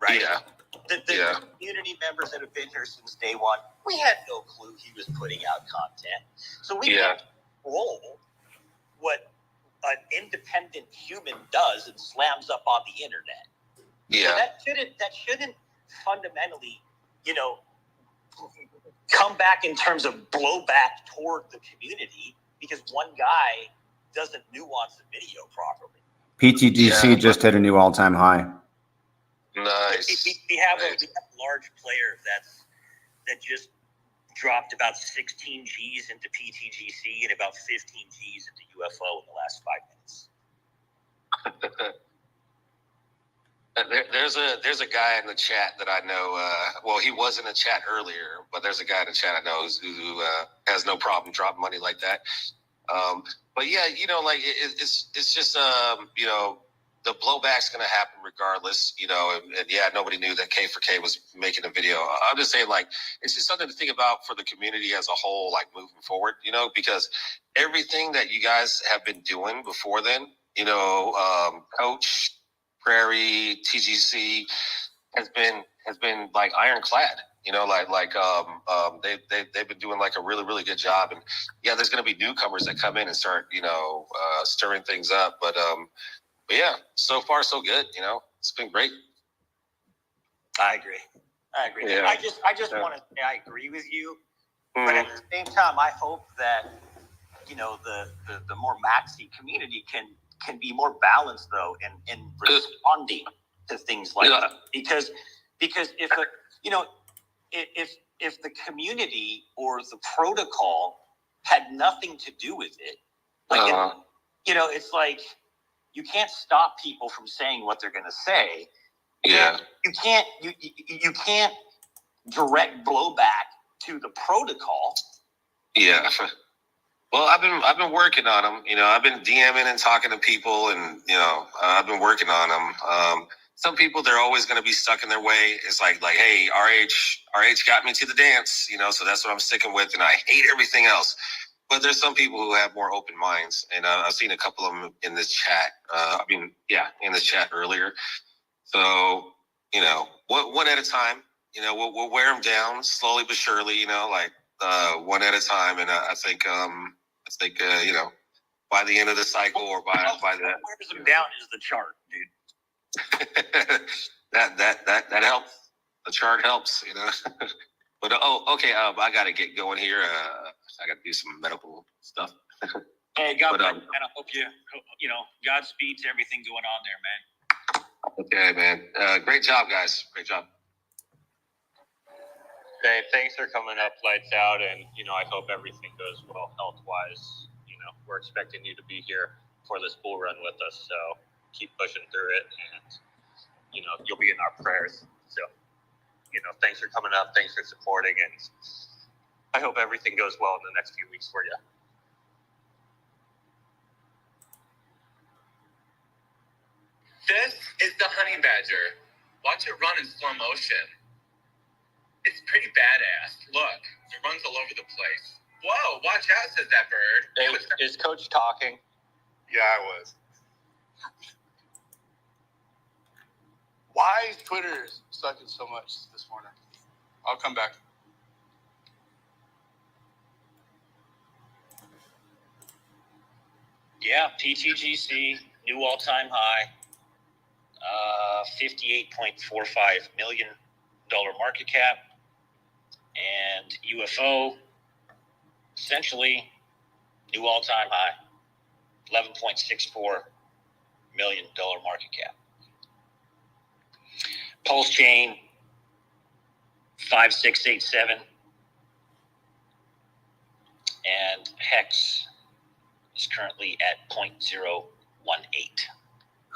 right? Yeah. The community members that have been here since day one, we had no clue he was putting out content. So we can't control what an independent human does and slams up on the internet. Yeah. So that shouldn't fundamentally, come back in terms of blowback toward the community because one guy doesn't nuance the video properly. pTGC just hit a new all-time high. Nice. We have a large player that just dropped about 16 G's into pTGC and about 15 G's into UFO in the last 5 minutes. There's a guy in the chat that I know. Well, he was in the chat earlier, but there's a guy in the chat I know who has no problem dropping money like that. But yeah, it's just the blowback's going to happen regardless. And yeah, nobody knew that K4K was making a video. I'm just saying, it's just something to think about for the community as a whole, moving forward. Because everything that you guys have been doing before then, Coach, Prairie, TGC has been ironclad. They've been doing a really, really good job. And yeah, there's going to be newcomers that come in and start, stirring things up. But yeah, so far so good. It's been great. I agree. Yeah. I just want to say I agree with you, but at the same time, I hope that the more maxi community can be more balanced though in responding to things like that. Because if if the community or the protocol had nothing to do with it, it's like you can't stop people from saying what they're going to say. Yeah. You can't direct blowback to the protocol. Yeah. Well, I've been working on them. I've been DMing and talking to people, and I've been working on them. Some people, they're always going to be stuck in their way. It's like, hey, RH got me to the dance, so that's what I'm sticking with, and I hate everything else. But there's some people who have more open minds, and I've seen a couple of them in this chat. In this chat earlier. So, one at a time. We'll wear them down slowly but surely. One at a time, and I think by the end of the cycle or by the what wears them down is the chart, dude. that helps. The chart helps, But okay. I gotta get going here. I gotta do some medical stuff. Hey, God bless, and I hope Godspeed to everything going on there, man. Okay, man. Great job, guys. Great job. Hey, thanks for coming up, lights out, and I hope everything goes well health-wise. We're expecting you to be here for this bull run with us, so keep pushing through it, and you'll be in our prayers. So, thanks for coming up, thanks for supporting, and I hope everything goes well in the next few weeks for you. This is the honey badger. Watch it run in slow motion. It's pretty badass. Look, it runs all over the place. Whoa, watch out, says that bird. Hey, is Coach talking? Yeah, I was. Why is Twitter sucking so much this morning? I'll come back. Yeah, pTGC, new all-time high, $58.45 million market cap, and UFO, essentially, new all-time high, $11.64 million market cap. Pulse chain, 5687, and Hex is currently at 0.018,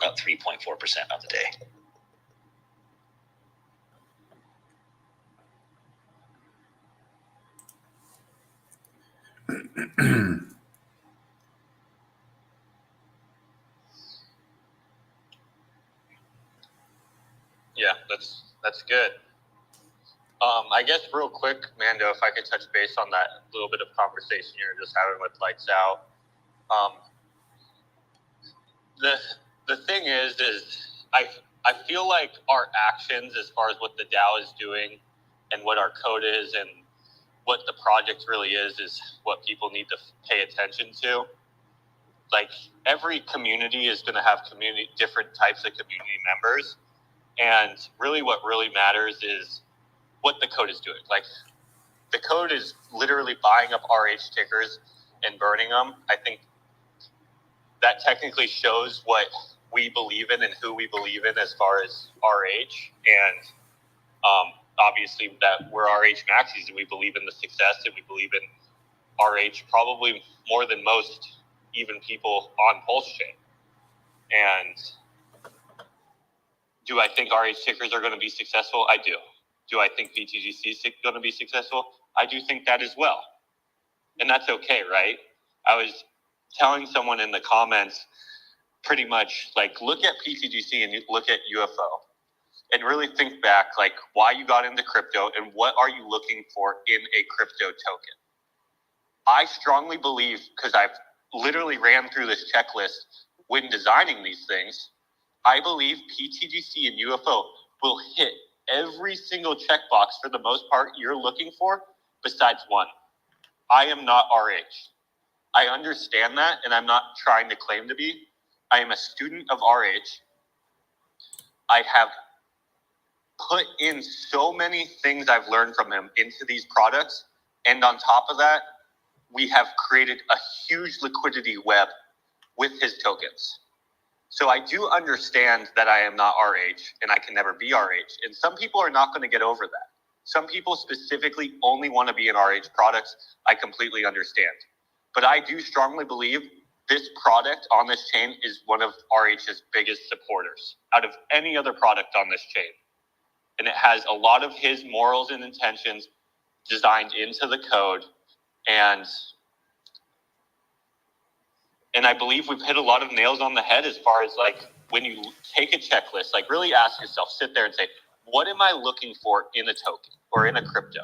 about 3.4% on the day. Yeah, that's good. I guess real quick, Mando, if I could touch base on that little bit of conversation you were just having with Lights Out. The thing is I feel like our actions as far as what the DAO is doing and what our code is and what the project really is what people need to pay attention to. Like every community is going to have different types of community members. And really what really matters is what the code is doing. Like the code is literally buying up RH tickers and burning them. I think that technically shows what we believe in and who we believe in as far as RH. And obviously that we're RH maxis and we believe in the success and we believe in RH probably more than most even people on Pulse Chain. And do I think RH tickers are going to be successful? I do. Do I think pTGC is going to be successful? I do think that as well. And that's okay, right? I was telling someone in the comments pretty much like look at pTGC and look at UFO and really think back like why you got into crypto and what are you looking for in a crypto token. I strongly believe, because I've literally ran through this checklist when designing these things, I believe pTGC and UFO will hit every single checkbox for the most part you're looking for besides one. I am not RH. I understand that, and I'm not trying to claim to be. I am a student of RH. I have put in so many things I've learned from him into these products, and on top of that, we have created a huge liquidity web with his tokens. So I do understand that I am not RH and I can never be RH. And some people are not going to get over that. Some people specifically only want to be in RH products. I completely understand. But I do strongly believe this product on this chain is one of RH's biggest supporters out of any other product on this chain. And it has a lot of his morals and intentions designed into the code. And I believe we've hit a lot of nails on the head as far as like when you take a checklist, like really ask yourself, sit there and say, what am I looking for in a token or in a crypto?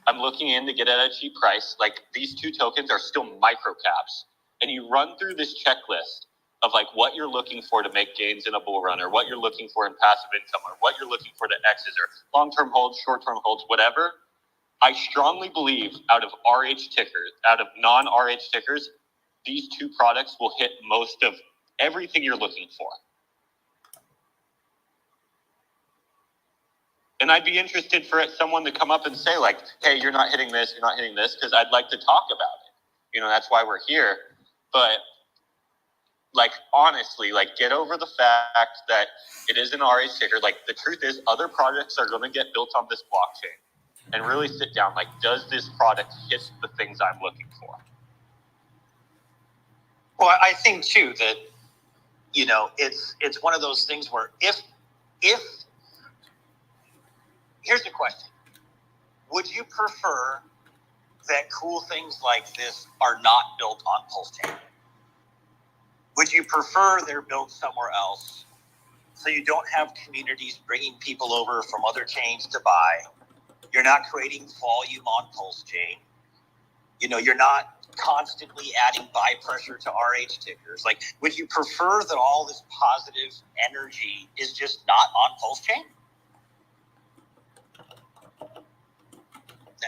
I'm looking in to get at a cheap price. Like these two tokens are still micro caps. And you run through this checklist of like what you're looking for to make gains in a bull run or what you're looking for in passive income or what you're looking for to X's or long-term holds, short-term holds, whatever. I strongly believe out of RH tickers, out of non-RH tickers, these two products will hit most of everything you're looking for. And I'd be interested for someone to come up and say like, hey, you're not hitting this, because I'd like to talk about it. You know, that's why we're here. But like, honestly, like get over the fact that it is an RH ticker. Like the truth is other projects are going to get built on this blockchain and really sit down. Like, does this product hit the things I'm looking for? Well, I think too that, you know, it's one of those things where if here's the question. Would you prefer that cool things like this are not built on Pulse Chain? Would you prefer they're built somewhere else so you don't have communities bringing people over from other chains to buy? You're not creating volume on Pulse Chain. You know, you're not constantly adding buy pressure to RH tickers. Like, would you prefer that all this positive energy is just not on Pulse Chain?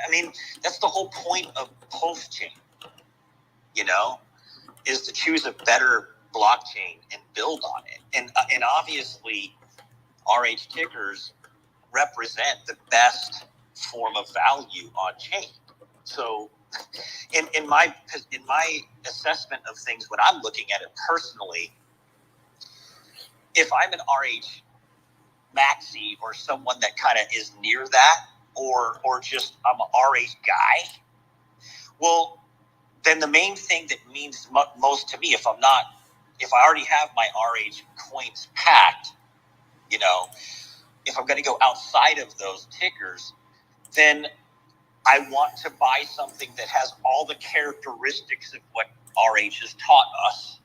I mean, that's the whole point of Pulse Chain, you know, is to choose a better blockchain and build on it. And obviously, RH tickers represent the best form of value on chain. So in my assessment of things, when I'm looking at it personally, if I'm an RH maxi or someone that kind of is near that, or just I'm an RH guy, well, then the main thing that means most to me, if I already have my RH coins packed, you know, if I'm going to go outside of those tickers, then I want to buy something that has all the characteristics of what RH has taught us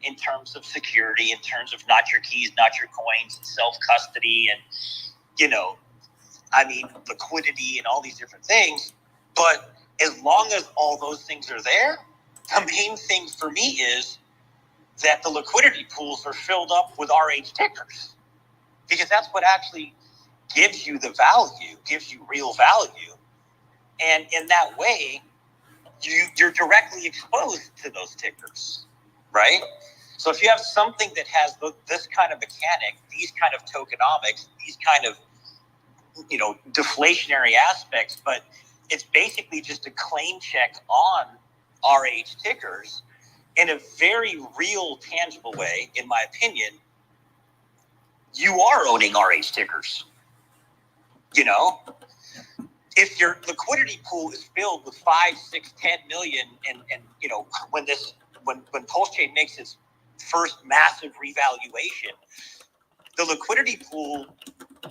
in terms of security, in terms of not your keys, not your coins, self-custody, and, you know, I mean, liquidity and all these different things. But as long as all those things are there, the main thing for me is that the liquidity pools are filled up with RH tickers. because that's what actually gives you the value, gives you real value. And in that way, you're directly exposed to those tickers, right? So if you have something that has this kind of mechanic, these kind of tokenomics, these kind of, deflationary aspects, but it's basically just a claim check on RH tickers in a very real, tangible way, in my opinion, you are owning RH tickers. If your liquidity pool is filled with 5, 6, 10 million, and when Pulse Chain makes its first massive revaluation, the liquidity pool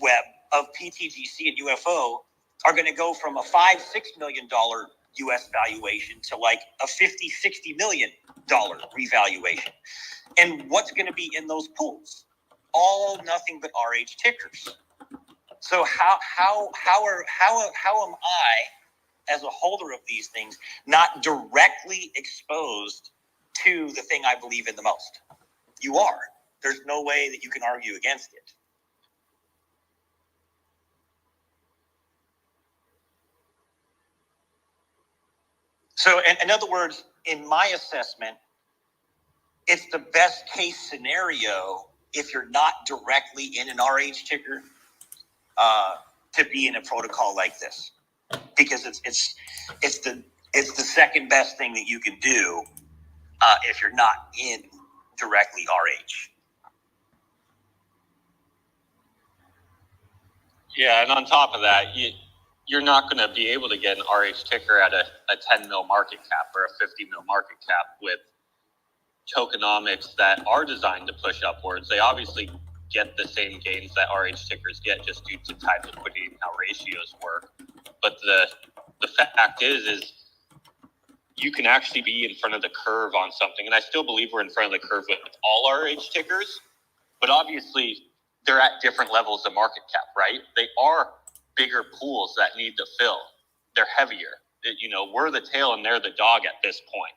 web of pTGC and UFO are going to go from a $5-6 million US valuation to like a $50-60 million revaluation. And what's going to be in those pools? All nothing but RH tickers. So how am I, as a holder of these things, not directly exposed to the thing I believe in the most? You are. There's no way that you can argue against it. So, in other words, in my assessment, it's the best case scenario if you're not directly in an RH ticker to be in a protocol like this, because it's the second best thing that you can do if you're not in directly RH. Yeah, and on top of that, you're not going to be able to get an RH ticker at a 10 mil market cap or a 50 mil market cap with tokenomics that are designed to push upwards. They obviously get the same gains that RH tickers get just due to time liquidity and how ratios work. But the fact is you can actually be in front of the curve on something. And I still believe we're in front of the curve with all RH tickers, but obviously they're at different levels of market cap, right? They are bigger pools that need to fill. They're heavier. We're the tail and they're the dog at this point.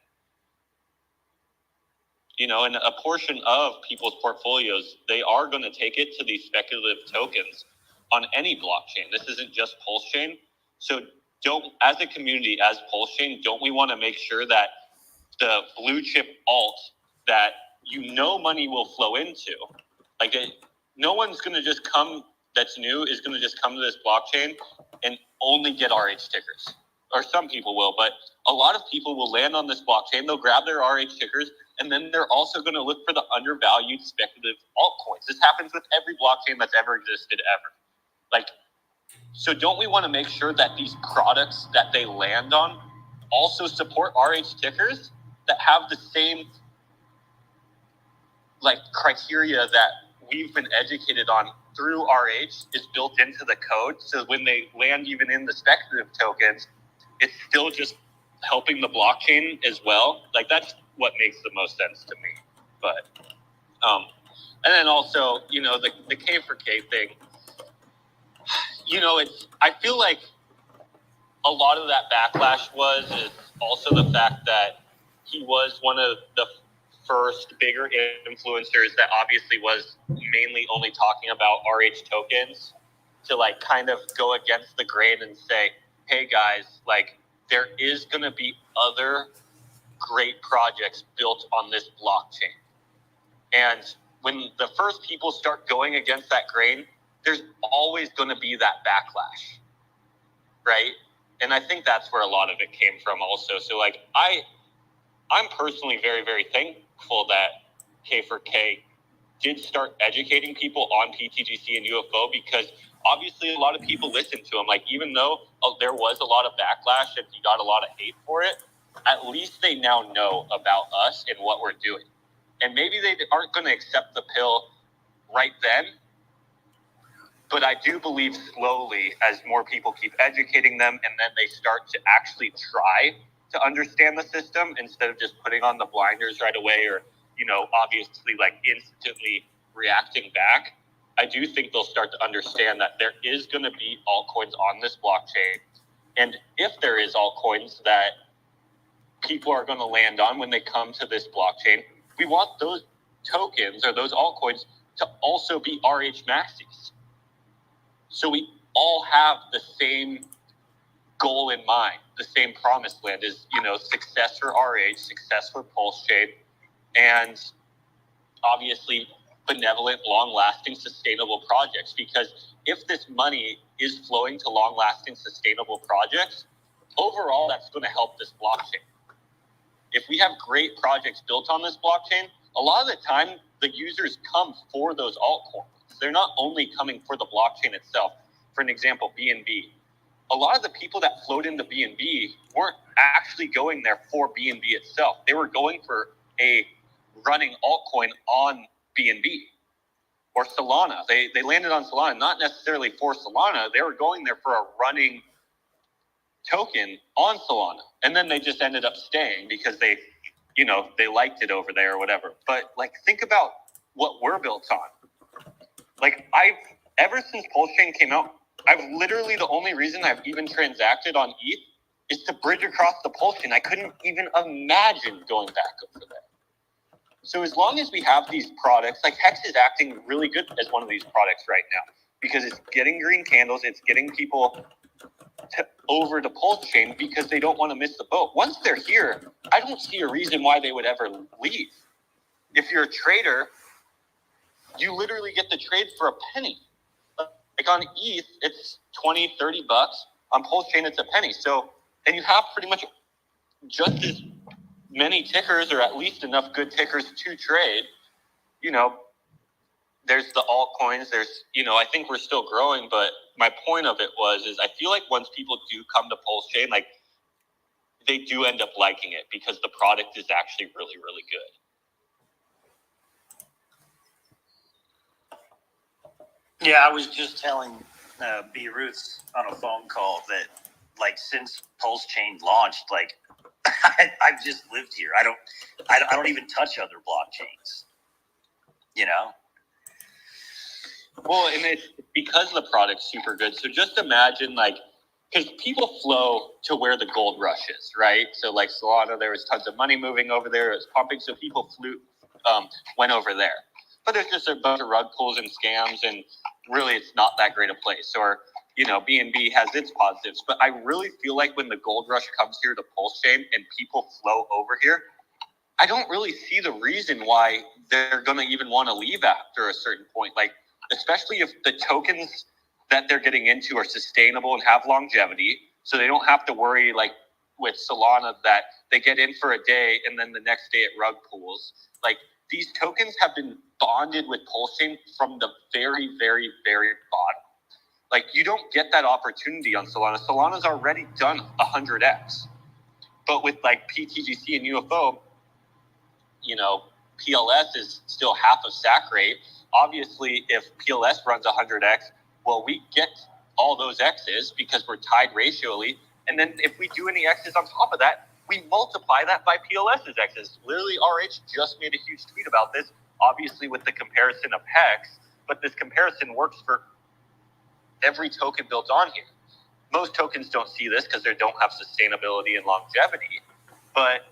And a portion of people's portfolios, they are going to take it to these speculative tokens on any blockchain. This isn't just Pulse Chain. So as a community, as Pulse Chain, don't we want to make sure that the blue chip alt that money will flow into, no one's going to just come that's new is going to just come to this blockchain and only get RH tickers. Or some people will, but a lot of people will land on this blockchain. They'll grab their RH tickers, and then they're also going to look for the undervalued speculative altcoins. This happens with every blockchain that's ever existed ever. So don't we want to make sure that these products that they land on also support RH tickers that have the same criteria that we've been educated on through RH is built into the code. So when they land even in the speculative tokens, it's still just helping the blockchain as well. That's what makes the most sense to me. But and then also, the K for K thing, I feel like a lot of that backlash is also the fact that he was one of the first bigger influencers that obviously was mainly only talking about RH tokens to kind of go against the grain and say, hey guys, there is going to be other great projects built on this blockchain. And when the first people start going against that grain, there's always going to be that backlash, right? And I think that's where a lot of it came from also. So I'm personally very, very thankful that K4K did start educating people on pTGC and UFO, because obviously a lot of people listened to him. Even though there was a lot of backlash and he got a lot of hate for it, at least they now know about us and what we're doing. And maybe they aren't going to accept the pill right then, but I do believe slowly, as more people keep educating them and then they start to actually try to understand the system instead of just putting on the blinders right away or, obviously instantly reacting back, I do think they'll start to understand that there is going to be altcoins on this blockchain. And if there is altcoins that people are going to land on when they come to this blockchain, we want those tokens or those altcoins to also be RH maxis. So we all have the same goal in mind. The same promised land is, success for RH, success for Pulse Chain, and obviously benevolent, long-lasting, sustainable projects. Because if this money is flowing to long-lasting, sustainable projects, overall, that's going to help this blockchain. If we have great projects built on this blockchain, a lot of the time, the users come for those altcoins. They're not only coming for the blockchain itself. For an example, BNB. A lot of the people that flowed into BNB weren't actually going there for BNB itself. They were going for a running altcoin on BNB or Solana. They landed on Solana, not necessarily for Solana. They were going there for a running token on Solana. And then they just ended up staying because they liked it over there or whatever. But think about what we're built on. Ever since Pulse Chain came out, I've literally, the only reason I've even transacted on ETH is to bridge across the Pulse Chain. I couldn't even imagine going back over there. So as long as we have these products, Hex is acting really good as one of these products right now because it's getting green candles. It's getting people over to Pulse Chain because they don't want to miss the boat. Once they're here, I don't see a reason why they would ever leave. If you're a trader, you literally get the trade for a penny. On ETH, it's $20, $30. On Pulse Chain, it's a penny. So, and you have pretty much just as many tickers, or at least enough good tickers to trade. There's the altcoins. There's, I think we're still growing, but my point of it is I feel like once people do come to Pulse Chain, they do end up liking it because the product is actually really, really good. Yeah, I was just telling B. Roots on a phone call that, since Pulse Chain launched, I've just lived here. I don't even touch other blockchains. Well, and it's because the product's super good. So just imagine, because people flow to where the gold rush is, right? So Solana, there was tons of money moving over there. It was pumping, so people went over there. But there's just a bunch of rug pulls and scams, and really it's not that great a place. Or, BNB has its positives. But I really feel like when the gold rush comes here to Pulse Chain and people flow over here, I don't really see the reason why they're going to even want to leave after a certain point. Especially if the tokens that they're getting into are sustainable and have longevity, so they don't have to worry with Solana that they get in for a day and then the next day it rug pulls. These tokens have been bonded with Pulse Chain from the very, very, very bottom. You don't get that opportunity on Solana. Solana's already done 100x. But with pTGC and UFO, PLS is still half of SAC rate. Obviously, if PLS runs 100x, well, we get all those X's because we're tied racially. And then if we do any X's on top of that, we multiply that by PLS's X's. Literally, RH just made a huge tweet about this, obviously with the comparison of Hex, but this comparison works for every token built on here. Most tokens don't see this because they don't have sustainability and longevity. But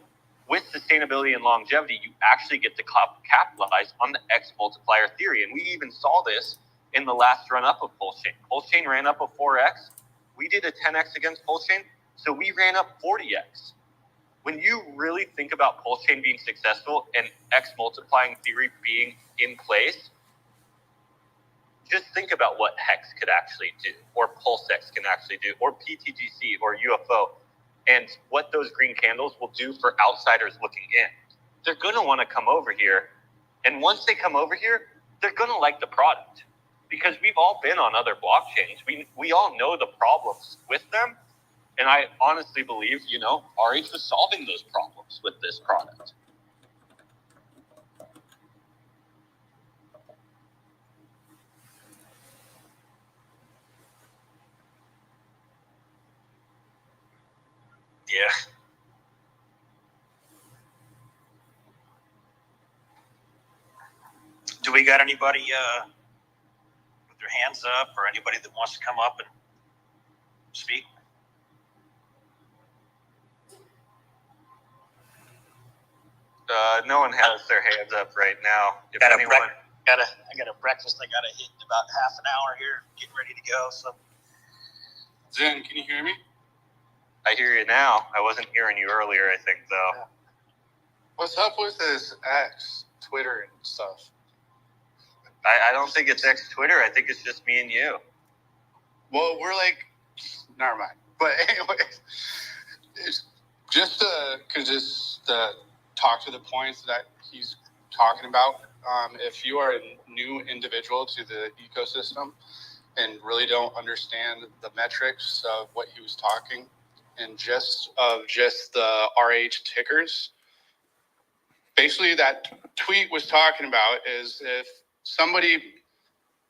with sustainability and longevity, you actually get to capitalize on the X multiplier theory. And we even saw this in the last run-up of Pulse Chain. Pulse Chain ran up a 4x. We did a 10x against Pulse Chain, so we ran up 40x. When you really think about Pulse Chain being successful and X multiplying theory being in place, just think about what Hex could actually do, or PulseX can actually do, or pTGC, or UFO, and what those green candles will do for outsiders looking in. They're going to want to come over here, and once they come over here, they're going to like the product, because we've all been on other blockchains. We all know the problems with them, and I honestly believe, RH was solving those problems with this product. Yeah. Do we got anybody with their hands up, or anybody that wants to come up and speak? No one has their hands up right now. If Got anyone, I got a breakfast I gotta hit in about half an hour here, getting ready to go. So, Zen, can you hear me? I hear you now. I wasn't hearing you earlier, I think, though. Yeah. What's up with this X, Twitter, and stuff? I don't think it's X-Twitter. I think it's just me and you. Well, we're like, never mind. But anyway, it's just to talk to the points that he's talking about. If you are a new individual to the ecosystem and really don't understand the metrics of what he was talking, and just the RH tickers, basically that tweet was talking about is if somebody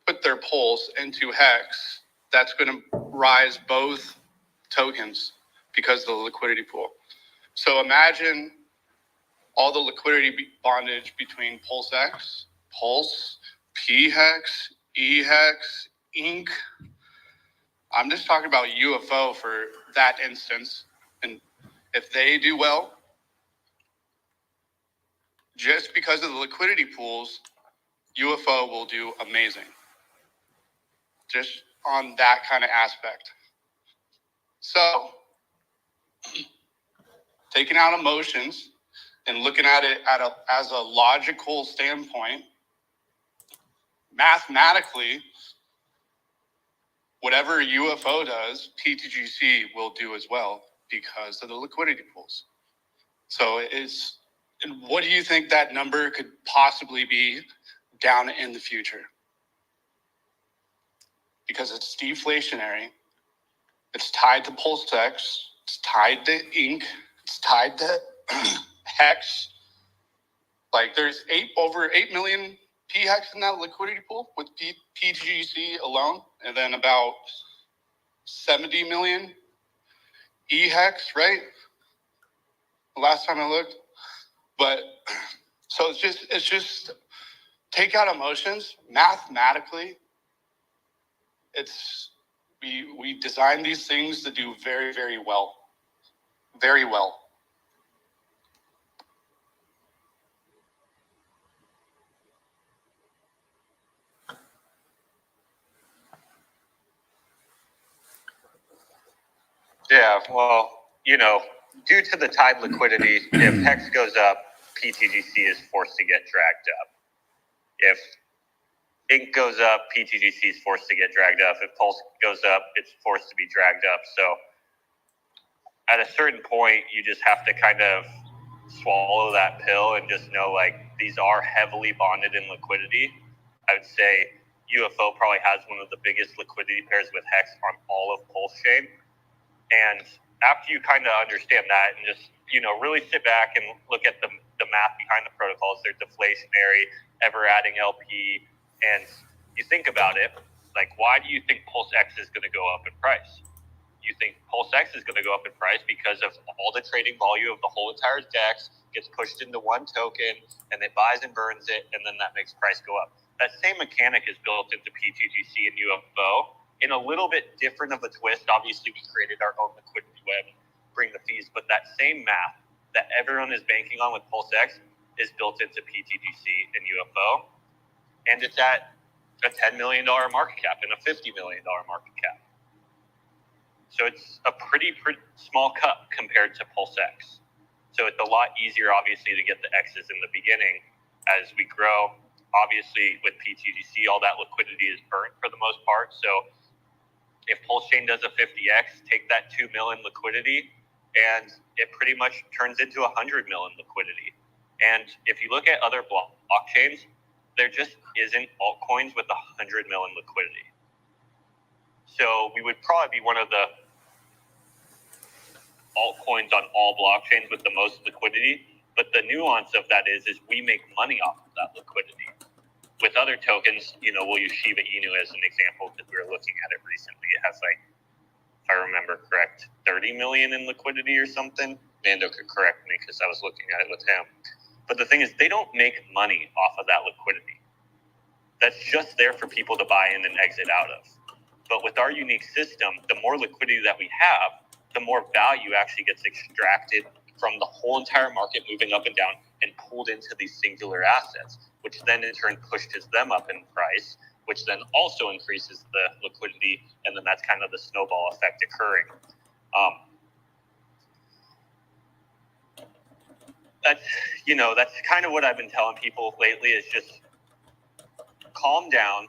put their pulse into Hex, that's going to rise both tokens because of the liquidity pool. So imagine all the liquidity bondage between Pulse X, Pulse, P Hex, E Hex, Inc. I'm just talking about UFO for that instance. And if they do well, just because of the liquidity pools, UFO will do amazing. Just on that kind of aspect. So, taking out emotions and looking at it as a logical standpoint, mathematically, whatever UFO does, pTGC will do as well because of the liquidity pools. So and what do you think that number could possibly be down in the future? Because it's deflationary, it's tied to Pulse X, it's tied to Inc, it's tied to Hex. Like there's over 8 million P Hex in that liquidity pool with pTGC alone, and then about 70 million E Hex, right? The last time I looked. But so it's just take out emotions. Mathematically, we design these things to do very, very well. Very well. Yeah, well, due to the tide liquidity, if Hex goes up, pTGC is forced to get dragged up. If Inc goes up, pTGC is forced to get dragged up. If Pulse goes up, it's forced to be dragged up. So at a certain point, you just have to kind of swallow that pill and just know, like, these are heavily bonded in liquidity. I would say UFO probably has one of the biggest liquidity pairs with Hex on all of Pulse Chain. And after you kind of understand that and just, really sit back and look at the math behind the protocols, they're deflationary, ever adding LP, and you think about it, like, why do you think Pulse X is going to go up in price? You think Pulse X is going to go up in price because of all the trading volume of the whole entire DEX gets pushed into one token, and it buys and burns it, and then that makes price go up. That same mechanic is built into pTGC and UFO in a little bit different of a twist. Obviously, we created our own liquidity web, bring the fees, but that same math that everyone is banking on with Pulse X is built into pTGC and UFO, and it's at a $10 million market cap and a $50 million market cap. So it's a pretty small cut compared to Pulse X. So it's a lot easier, obviously, to get the X's in the beginning. As we grow, obviously, with pTGC, all that liquidity is burnt for the most part. So if Pulse Chain does a 50X, take that 2 million liquidity, and it pretty much turns into 100 million liquidity. And if you look at other blockchains, there just isn't altcoins with 100 million liquidity. So we would probably be one of the altcoins on all blockchains with the most liquidity. But the nuance of that is we make money off of that liquidity. With other tokens, we'll use Shiba Inu as an example because we were looking at it recently. It has, like, if I remember correct, 30 million in liquidity or something. Mando could correct me because I was looking at it with him. But the thing is, they don't make money off of that liquidity. That's just there for people to buy in and exit out of. But with our unique system, the more liquidity that we have, the more value actually gets extracted from the whole entire market moving up and down, and pulled into these singular assets, which then in turn pushes them up in price, which then also increases the liquidity, and then that's kind of the snowball effect occurring. That's kind of what I've been telling people lately is just calm down,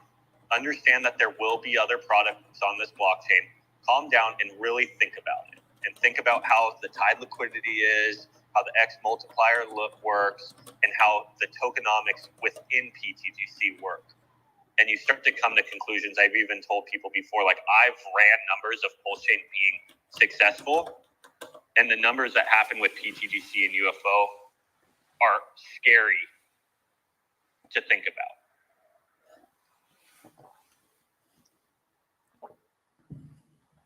understand that there will be other products on this blockchain. Calm down and really think about it. And think about how the tide liquidity is, how the X multiplier works, and how the tokenomics within pTGC work. And you start to come to conclusions. I've even told people before, like I've ran numbers of Pulse Chain being successful, and the numbers that happen with pTGC and UFO are scary to think about.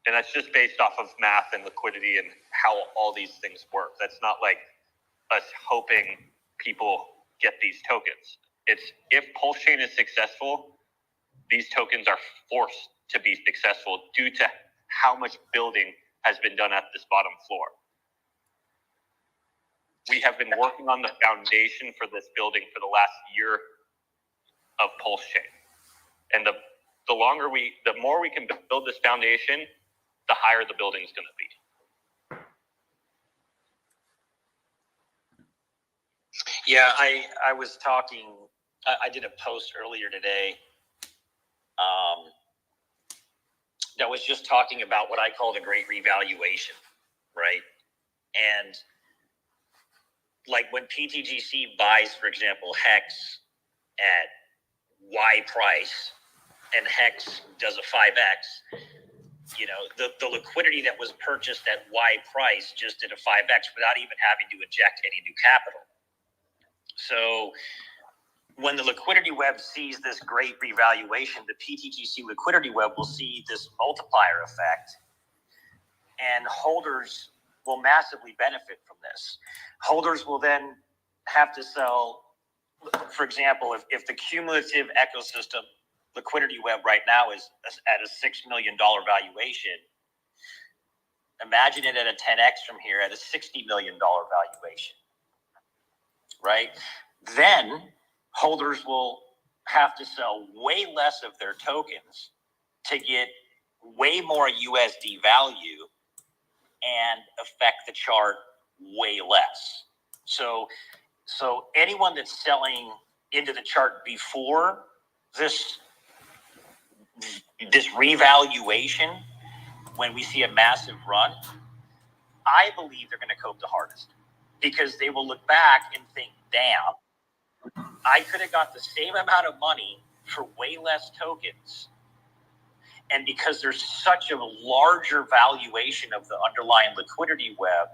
And that's just based off of math and liquidity and how all these things work. That's not like us hoping people get these tokens. It's if Pulse Chain is successful, these tokens are forced to be successful due to how much building has been done at this bottom floor. We have been working on the foundation for this building for the last year of Pulse Chain. And the more we can build this foundation, the higher the building is going to be. Yeah, I was talking, I did a post earlier today that was just talking about what I call the great revaluation, right? And like when pTGC buys, for example, Hex at Y price and Hex does a 5X, the liquidity that was purchased at Y price just did a 5X without even having to inject any new capital. So when the liquidity web sees this great revaluation, the pTGC liquidity web will see this multiplier effect, and holders will massively benefit from this. Holders will then have to sell, for example, if the cumulative ecosystem liquidity web right now is at a $6 million valuation, imagine it at a 10X from here at a $60 million valuation, right? Then holders will have to sell way less of their tokens to get way more USD value and affect the chart way less. So anyone that's selling into the chart before this revaluation, when we see a massive run, I believe they're going to cope the hardest, because they will look back and think, damn, I could have got the same amount of money for way less tokens. And because there's such a larger valuation of the underlying liquidity web,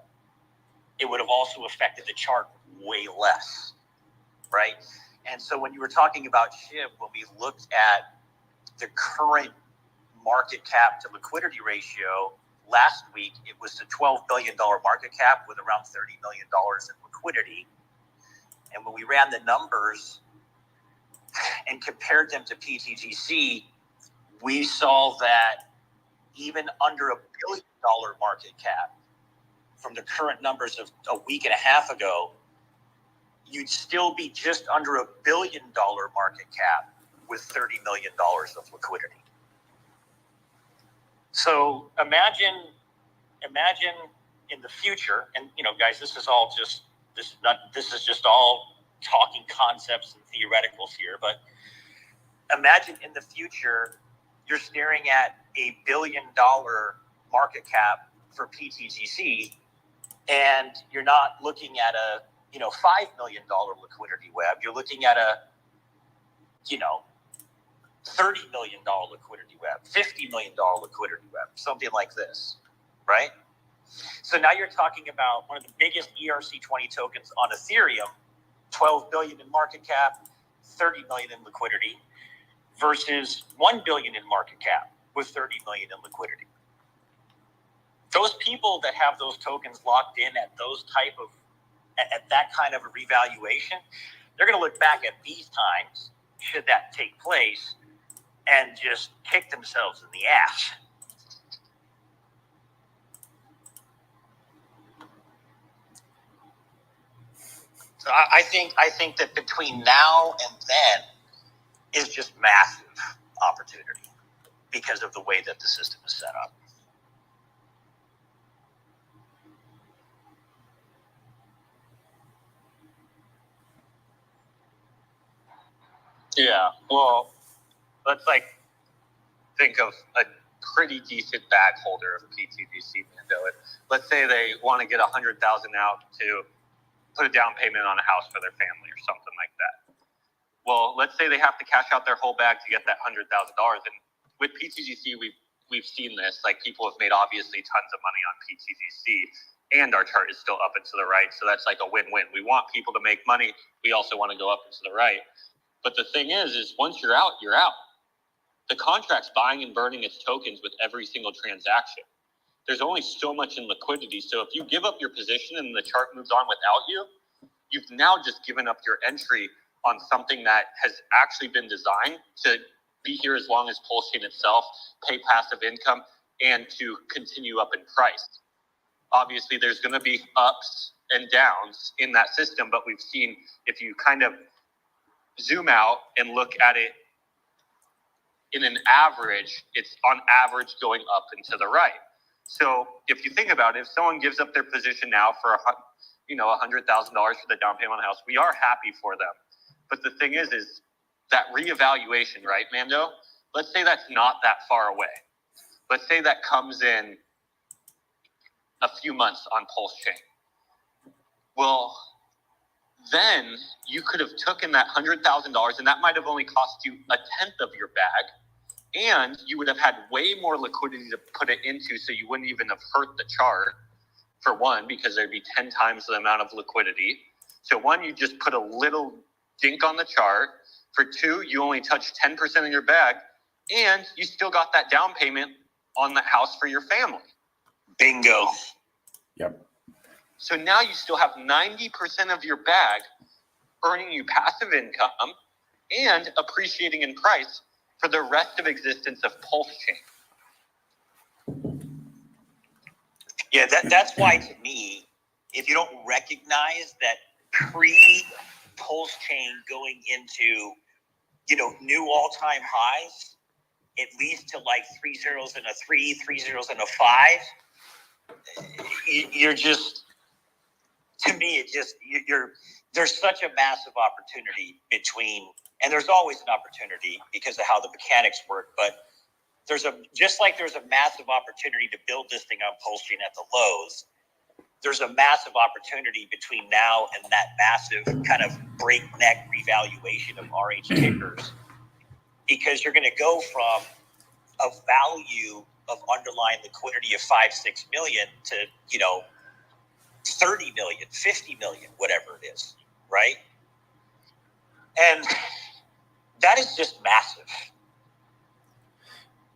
it would have also affected the chart way less, right? And so when you were talking about SHIB, when we looked at the current market cap to liquidity ratio last week, it was a $12 billion market cap with around $30 million in liquidity. And when we ran the numbers and compared them to pTGC, we saw that even under $1 billion market cap, from the current numbers of a week and a half ago, you'd still be just under $1 billion market cap with $30 million of liquidity. So imagine in the future, and guys, this is just all talking concepts and theoreticals here, but imagine in the future you're staring at $1 billion market cap for pTGC, and you're not looking at a $5 million liquidity web. You're looking at a $30 million liquidity web, $50 million liquidity web, something like this, right? So now you're talking about one of the biggest ERC20 tokens on Ethereum, 12 billion in market cap, 30 million in liquidity, versus 1 billion in market cap with 30 million in liquidity. Those people that have those tokens locked in at that kind of a revaluation, they're going to look back at these times, should that take place, and just kick themselves in the ass. So I think that between now and then is just massive opportunity because of the way that the system is set up. Yeah, well, let's think of a pretty decent bag holder of pTGC, Mando. And let's say they want to get $100,000 out to put a down payment on a house for their family or something like that. Well, let's say they have to cash out their whole bag to get that $100,000. And with pTGC, we've seen this. Like, people have made obviously tons of money on pTGC, and our chart is still up and to the right. So that's like a win-win. We want people to make money. We also want to go up and to the right. But the thing is once you're out, you're out. The contract's buying and burning its tokens with every single transaction. There's only so much in liquidity. So if you give up your position and the chart moves on without you, you've now just given up your entry on something that has actually been designed to be here as long as Pulse Chain itself, pay passive income, and to continue up in price. Obviously, there's going to be ups and downs in that system, but we've seen, if you kind of zoom out and look at it in an average, it's on average going up and to the right. So if you think about it, if someone gives up their position now for $100,000 for the down payment on a house, we are happy for them. But the thing is that reevaluation, right, Mando? Let's say that's not that far away. Let's say that comes in a few months on Pulse Chain. Well, then you could have taken that $100,000, and that might have only cost you a tenth of your bag, and you would have had way more liquidity to put it into, so you wouldn't even have hurt the chart, for one, because there'd be 10 times the amount of liquidity. So one, you just put a little dink on the chart. For two, you only touched 10% of your bag, and you still got that down payment on the house for your family. Bingo. Yep. So now you still have 90% of your bag earning you passive income and appreciating in price for the rest of existence of Pulse Chain. Yeah, that's why, to me, if you don't recognize that pre-Pulse Chain going into, new all-time highs, at least to like 3 zeros and a 3, 3 zeros and a 5, you're just, to me, there's such a massive opportunity between, and there's always an opportunity because of how the mechanics work, but there's a massive opportunity to build this thing on Pulse Chain at the lows. There's a massive opportunity between now and that massive kind of breakneck revaluation of RH tickers, because you're going to go from a value of underlying liquidity of 5-6 million to 30 million, 50 million, whatever it is, right? And that is just massive.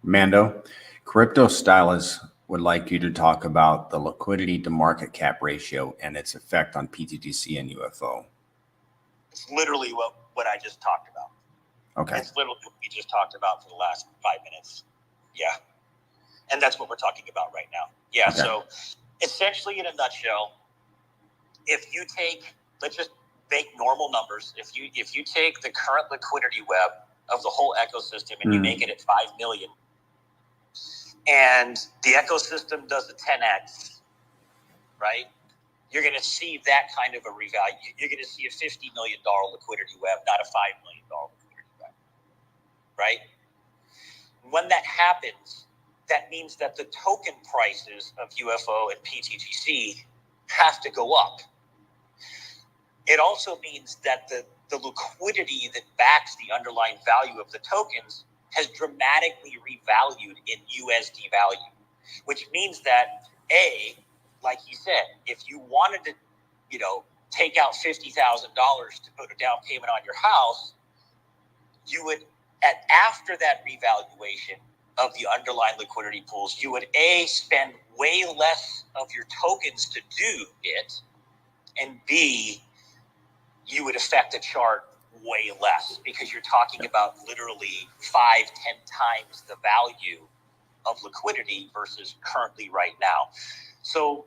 Mando, Crypto Stylist would like you to talk about the liquidity to market cap ratio and its effect on pTGC and UFO. It's literally what I just talked about. Okay. It's literally what we just talked about for the last 5 minutes. Yeah. And that's what we're talking about right now. Yeah. Okay. So essentially, in a nutshell, if you take, let's just make normal numbers. If you take the current liquidity web of the whole ecosystem and you make it at 5 million, and the ecosystem does a 10x, right? You're going to see that kind of a revalue. You're going to see a $50 million liquidity web, not a $5 million liquidity web, right? When that happens, that means that the token prices of UFO and pTGC have to go up. It also means that the liquidity that backs the underlying value of the tokens has dramatically revalued in USD value, which means that, like he said, if you wanted to, take out $50,000 to put a down payment on your house, you would, after that revaluation of the underlying liquidity pools, you would spend way less of your tokens to do it, and B, you would affect the chart way less, because you're talking about literally 5-10 times the value of liquidity versus currently right now. So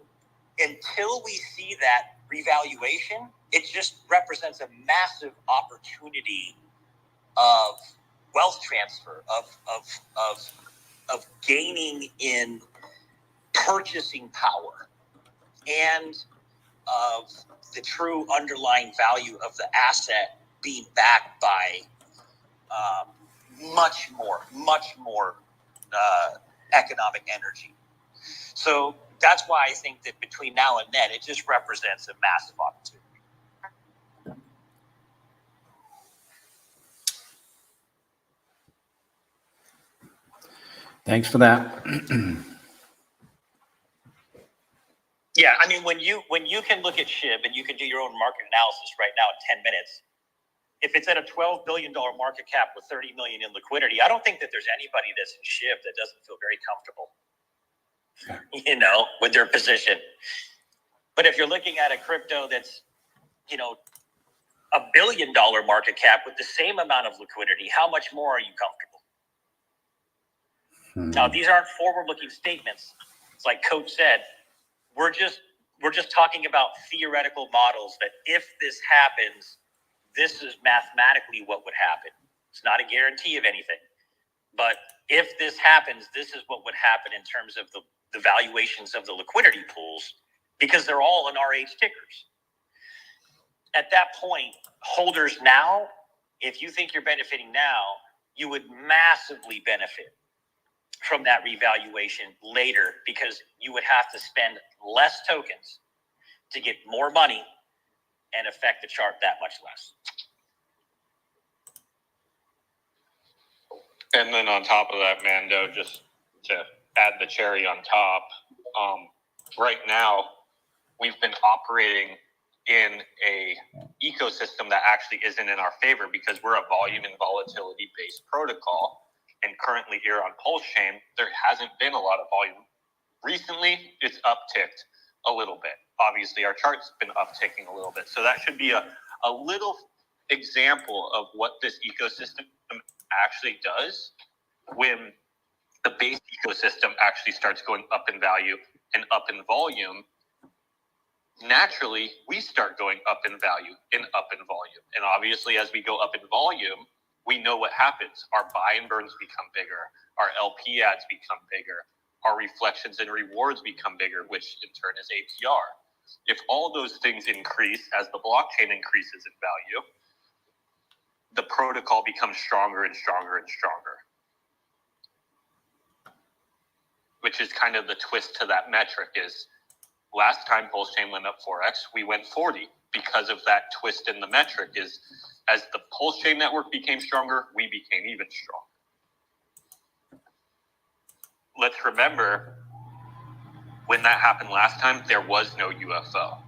until we see that revaluation, it just represents a massive opportunity of wealth transfer, of gaining in purchasing power, and of the true underlying value of the asset being backed by much more economic energy. So that's why I think that between now and then, it just represents a massive opportunity. Thanks for that. Yeah, I mean, when you can look at SHIB and you can do your own market analysis right now in 10 minutes, if it's at a $12 billion market cap with 30 million in liquidity, I don't think that there's anybody that's in SHIB that doesn't feel very comfortable, with their position. But if you're looking at a crypto that's, $1 billion market cap with the same amount of liquidity, how much more are you comfortable? Now, these aren't forward-looking statements. It's like Coach said, we're just talking about theoretical models that if this happens, this is mathematically what would happen. It's not a guarantee of anything. But if this happens, this is what would happen in terms of the valuations of the liquidity pools, because they're all in RH tickers. At that point, holders now, if you think you're benefiting now, you would massively benefit from that revaluation later, because you would have to spend less tokens to get more money and affect the chart that much less. And then on top of that, Mando, just to add the cherry on top, right now we've been operating in a ecosystem that actually isn't in our favor, because we're a volume and volatility based protocol. And currently here on Pulse Chain, there hasn't been a lot of volume. Recently, it's upticked a little bit. Obviously, our chart's been upticking a little bit. So that should be a little example of what this ecosystem actually does when the base ecosystem actually starts going up in value and up in volume. Naturally, we start going up in value and up in volume. And obviously, as we go up in volume, we know what happens. Our buy and burns become bigger. Our LP ads become bigger. Our reflections and rewards become bigger, which in turn is APR. If all those things increase as the blockchain increases in value, the protocol becomes stronger and stronger and stronger, which is kind of the twist to that metric. Is last time Pulse Chain went up 4x, we went 40 because of that twist in the metric. Is as the Pulse Chain network became stronger, we became even stronger. Let's remember, when that happened last time, there was no UFO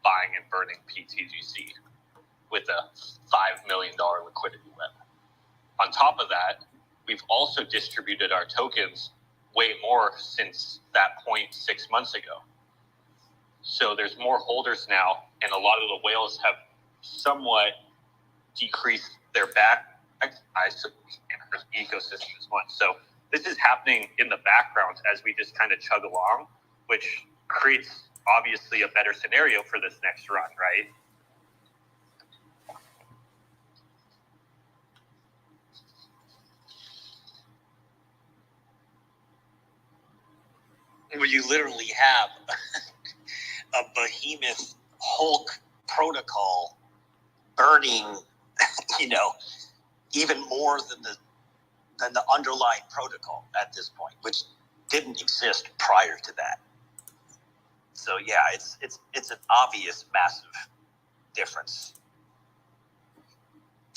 buying and burning pTGC with a $5 million liquidity limit. On top of that, we've also distributed our tokens way more since that point 6 months ago. So there's more holders now, and a lot of the whales have somewhat decreased their back ecosystem as much. So this is happening in the background as we just kind of chug along, which creates obviously a better scenario for this next run, right? Where you literally have a behemoth Hulk protocol burning, even more than the underlying protocol at this point, which didn't exist prior to that. So yeah, it's an obvious massive difference.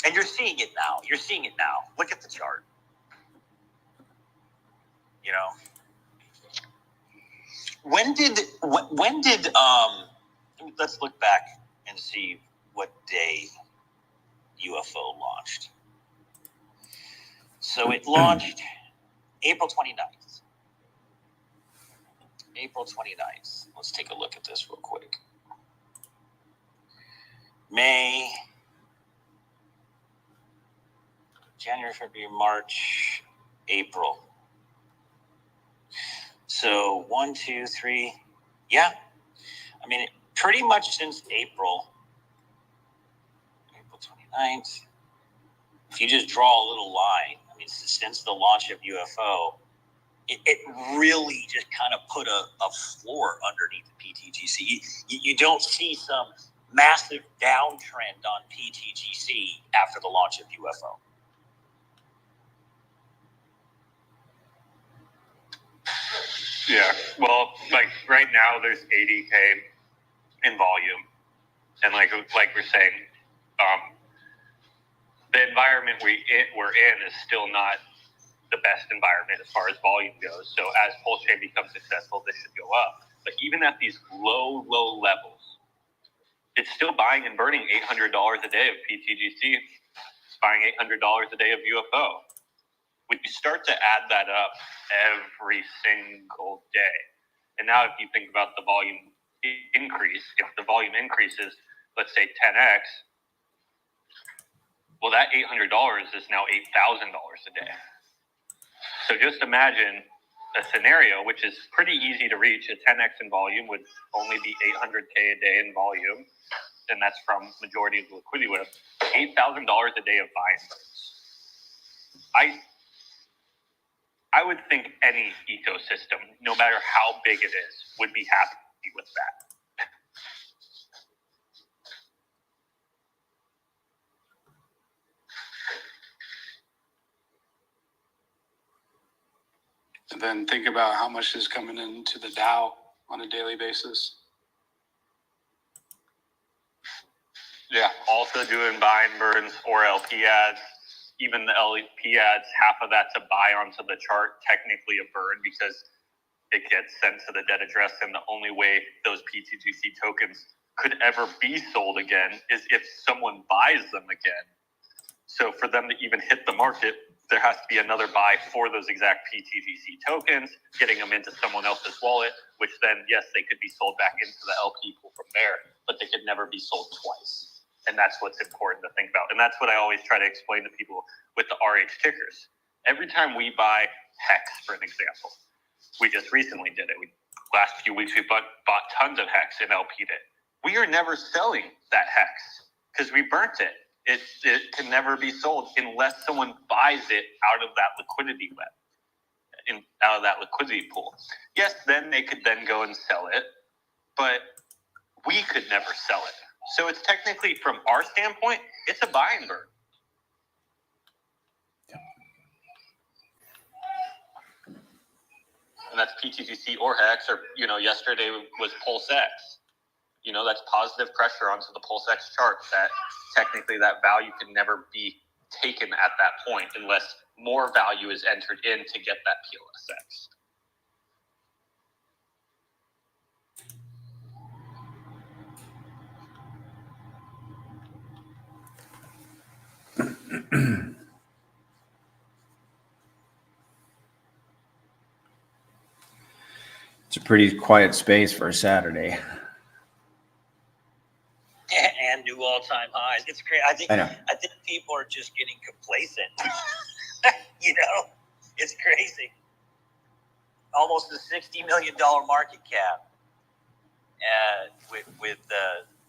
And you're seeing it now. Look at the chart. When did let's look back and see what day UFO launched. So it launched April 29th. April 29th. Let's take a look at this real quick. May, January, February, March, April. So 1, 2, 3. Yeah. I mean, pretty much since April, if you just draw a little line, I mean, since the launch of UFO, it really just kind of put a floor underneath the pTGC. You don't see some massive downtrend on pTGC after the launch of UFO. Yeah, well, like right now there's 80K in volume, and like we're saying, the environment we're in is still not the best environment as far as volume goes. So as pulse chain becomes successful, this should go up. But even at these low levels, it's still buying and burning $800 a day of pTGC. It's buying $800 a day of UFO. When you start to add that up every single day, and now if you think about the volume increase, if the volume increases, let's say 10x, well, that $800 is now $8,000 a day. So just imagine a scenario which is pretty easy to reach. A 10x in volume would only be 800K a day in volume, and that's from majority of the liquidity. With $8,000 a day of buying. I would think any ecosystem, no matter how big it is, would be happy with that. And then think about how much is coming into the Dow on a daily basis. Yeah, also doing buy and burns or LP ads. Even the LP ads, half of that's a buy onto the chart, technically a burn because it gets sent to the dead address, and the only way those pTGC tokens could ever be sold again is if someone buys them again. So for them to even hit the market, there has to be another buy for those exact pTGC tokens, getting them into someone else's wallet, which then, yes, they could be sold back into the LP pool from there, but they could never be sold twice. And that's what's important to think about. And that's what I always try to explain to people with the RH tickers. Every time we buy HEX, for an example, we just recently did it. Last few weeks, we bought tons of HEX and LP'd it. We are never selling that HEX because we burnt it. It can never be sold unless someone buys it out of that liquidity web, out of that liquidity pool. Yes, then they could then go and sell it, but we could never sell it. So it's technically, from our standpoint, it's a buy and burn. And that's pTGC or HEX, or, yesterday was Pulse X. That's positive pressure onto the Pulse X chart that technically that value can never be taken at that point unless more value is entered in to get that PLSX. It's a pretty quiet space for a Saturday. And new all-time highs. It's great. I think people are just getting complacent. It's crazy. Almost a $60 million market cap, with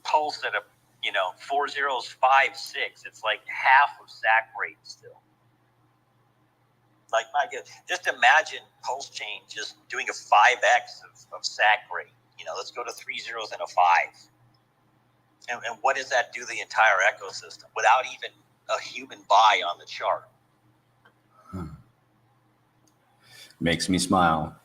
Pulse at 4056. It's like half of SAC rate still. Like, my God, just imagine Pulse Chain just doing a 5x of SAC rate. Let's go to 3 zeros and a 5. And what does that do to the entire ecosystem without even a human buy on the chart? Makes me smile.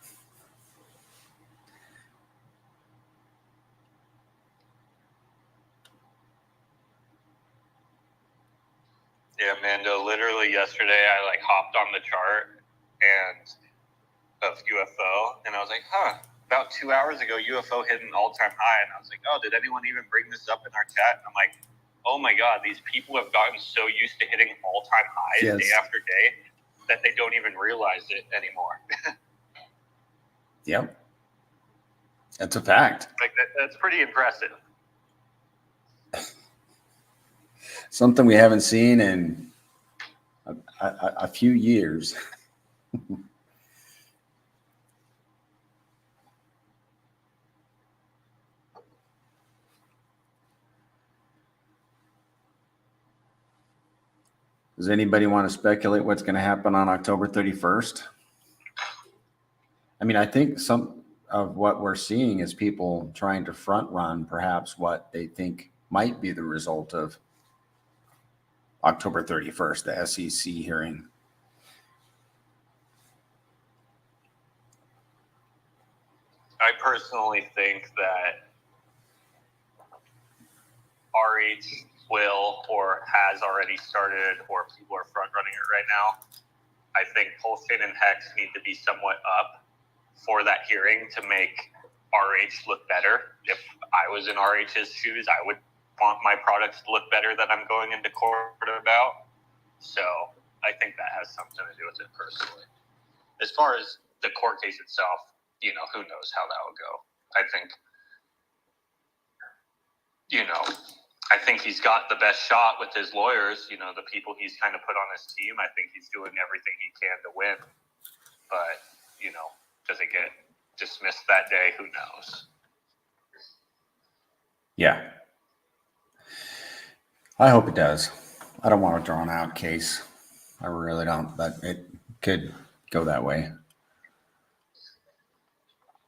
Yeah, Mando, literally yesterday I hopped on the chart and of UFO, and I was like, about 2 hours ago, UFO hit an all-time high, and I was like, oh, did anyone even bring this up in our chat? And I'm like, oh my God, these people have gotten so used to hitting all-time highs day after day that they don't even realize it anymore. Yep. That's a fact. That's pretty impressive. Something we haven't seen in a few years. Does anybody want to speculate what's going to happen on October 31st? I mean, I think some of what we're seeing is people trying to front run perhaps what they think might be the result of October 31st, the SEC hearing. I personally think that RH will or has already started, or people are front running it right now. I think Pulsion and Hex need to be somewhat up for that hearing to make RH look better. If I was in RH's shoes, I would want my products to look better that I'm going into court about. So I think that has something to do with it personally. As far as the court case itself, you know, who knows how that will go. I think he's got the best shot with his lawyers, you know, the people he's kind of put on his team. I think he's doing everything he can to win. But, you know, does it get dismissed that day? Who knows? Yeah. I hope it does. I don't want a drawn out case. I really don't, but it could go that way.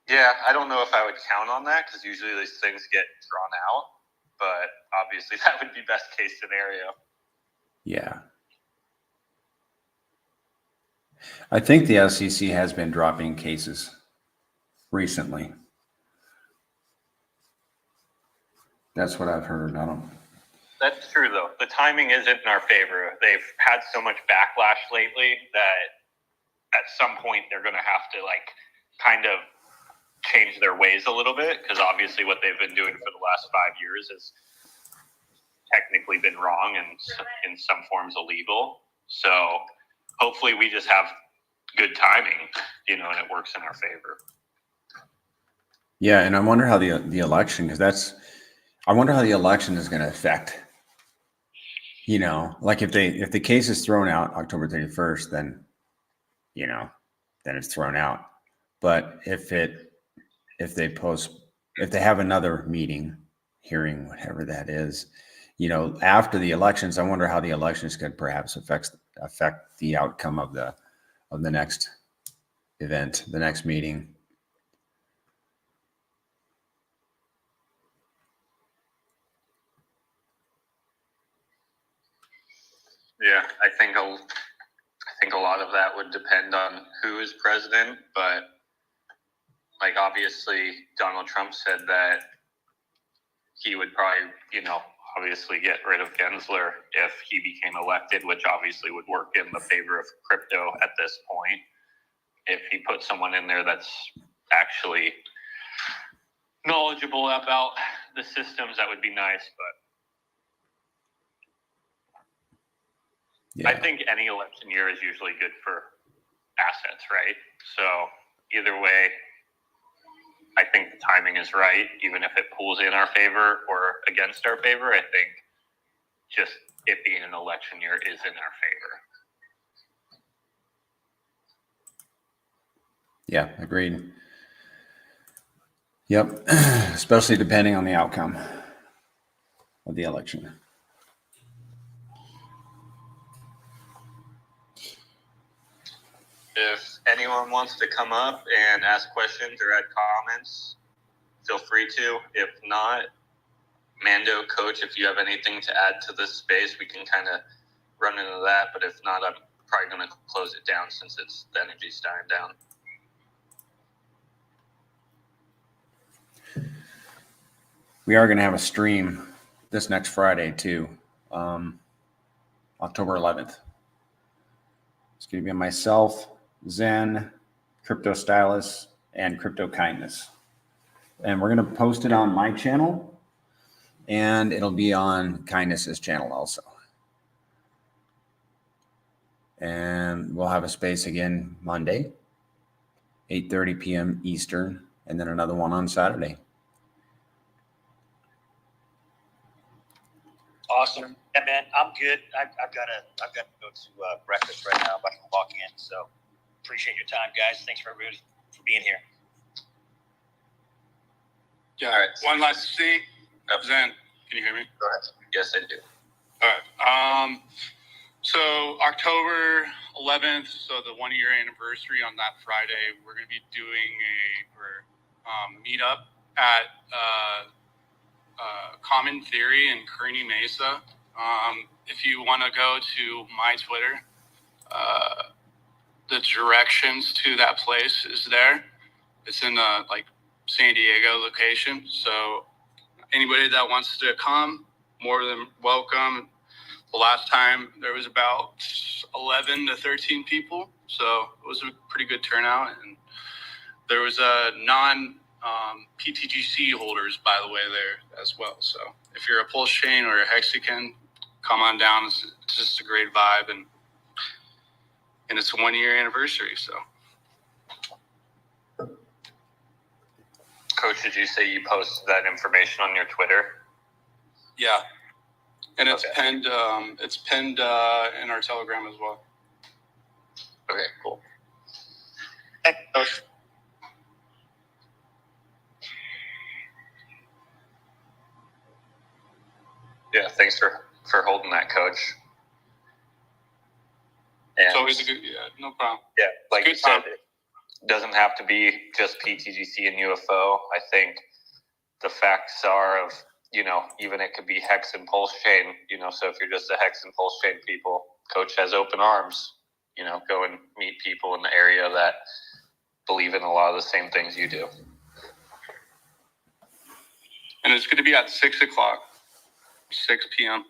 Yeah, I don't know if I would count on that because usually these things get drawn out, but obviously that would be best case scenario. Yeah. I think the SEC has been dropping cases recently. That's what I've heard. That's true, though. The timing isn't in our favor. They've had so much backlash lately that at some point they're going to have to, like, kind of change their ways a little bit, because obviously what they've been doing for the last 5 years has technically been wrong and in some forms illegal. So hopefully we just have good timing, you know, and it works in our favor. Yeah, and I wonder how the election, because I wonder how the election is going to affect, you know, like if the case is thrown out October 31st, then, you know, then it's thrown out. But if they have another meeting, hearing, whatever that is, you know, after the elections, I wonder how the elections could perhaps affect the outcome of the next event, the next meeting. Yeah, I think a lot of that would depend on who is president, but like obviously Donald Trump said that he would probably, you know, obviously get rid of Gensler if he became elected, which obviously would work in the favor of crypto at this point. If he put someone in there that's actually knowledgeable about the systems, that would be nice, but Yeah. I think any election year is usually good for assets, right? So either way, I think the timing is right, even if it pulls in our favor or against our favor. I think just it being an election year is in our favor. Yeah, agreed. Yep, especially depending on the outcome of the election. If anyone wants to come up and ask questions or add comments, feel free to. If not, Mando, Coach, if you have anything to add to this space, we can kind of run into that. But if not, I'm probably going to close it down since the energy's dying down. We are going to have a stream this next Friday too, October 11th. It's going to be myself, Zen, Crypto Stylus, and Crypto Kindness. And we're going to post it on my channel, and it'll be on Kindness's channel also. And we'll have a space again Monday, 8:30 p.m. Eastern, and then another one on Saturday. Awesome. Yeah, man, I'm good. I've got to go to breakfast right now, but I can walk in. So appreciate your time, guys. Thanks for everybody for being here. Yeah. All right. One last thing. Zen, can you hear me? Go ahead. Yes, I do. All right. So October 11th, so the 1 year anniversary on that Friday, we're going to be doing a meetup at Common Theory in Kearney Mesa. If you want to go to my Twitter, the directions to that place is there. It's in the San Diego location. So anybody that wants to come, more than welcome. The last time there was about 11 to 13 people, so it was a pretty good turnout. And there was a non-pTGC holders, by the way, there as well. So if you're a pulse chain or a hexagon, come on down. It's just a great vibe, and it's a 1 year anniversary. So, Coach, did you say you posted that information on your Twitter? yeah. And it's Okay. pinned. It's pinned in our Telegram as well. Okay, cool. Thanks, Coach. Yeah, thanks for holding that, Coach. And It's always a good. Yeah, no problem. yeah, like you Good said, time. it doesn't have to be just pTGC and UFO. I think the facts are of, even it could be hex and pulse chain, so if you're just a hex and pulse chain people, Coach has open arms, go and meet people in the area that believe in a lot of the same things you do. And it's going to be at 6 o'clock, 6 p.m.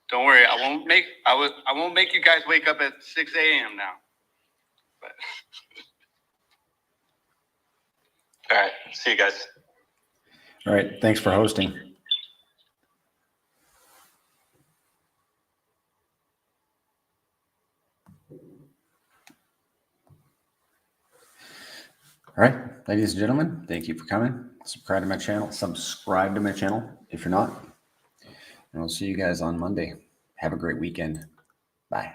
Don't worry, I won't make you guys wake up at 6 a.m. now. But All right, see you guys. All right. Thanks for hosting. All right, ladies and gentlemen, thank you for coming. Subscribe to my channel if you're not. And we'll see you guys on Monday. Have a great weekend. Bye.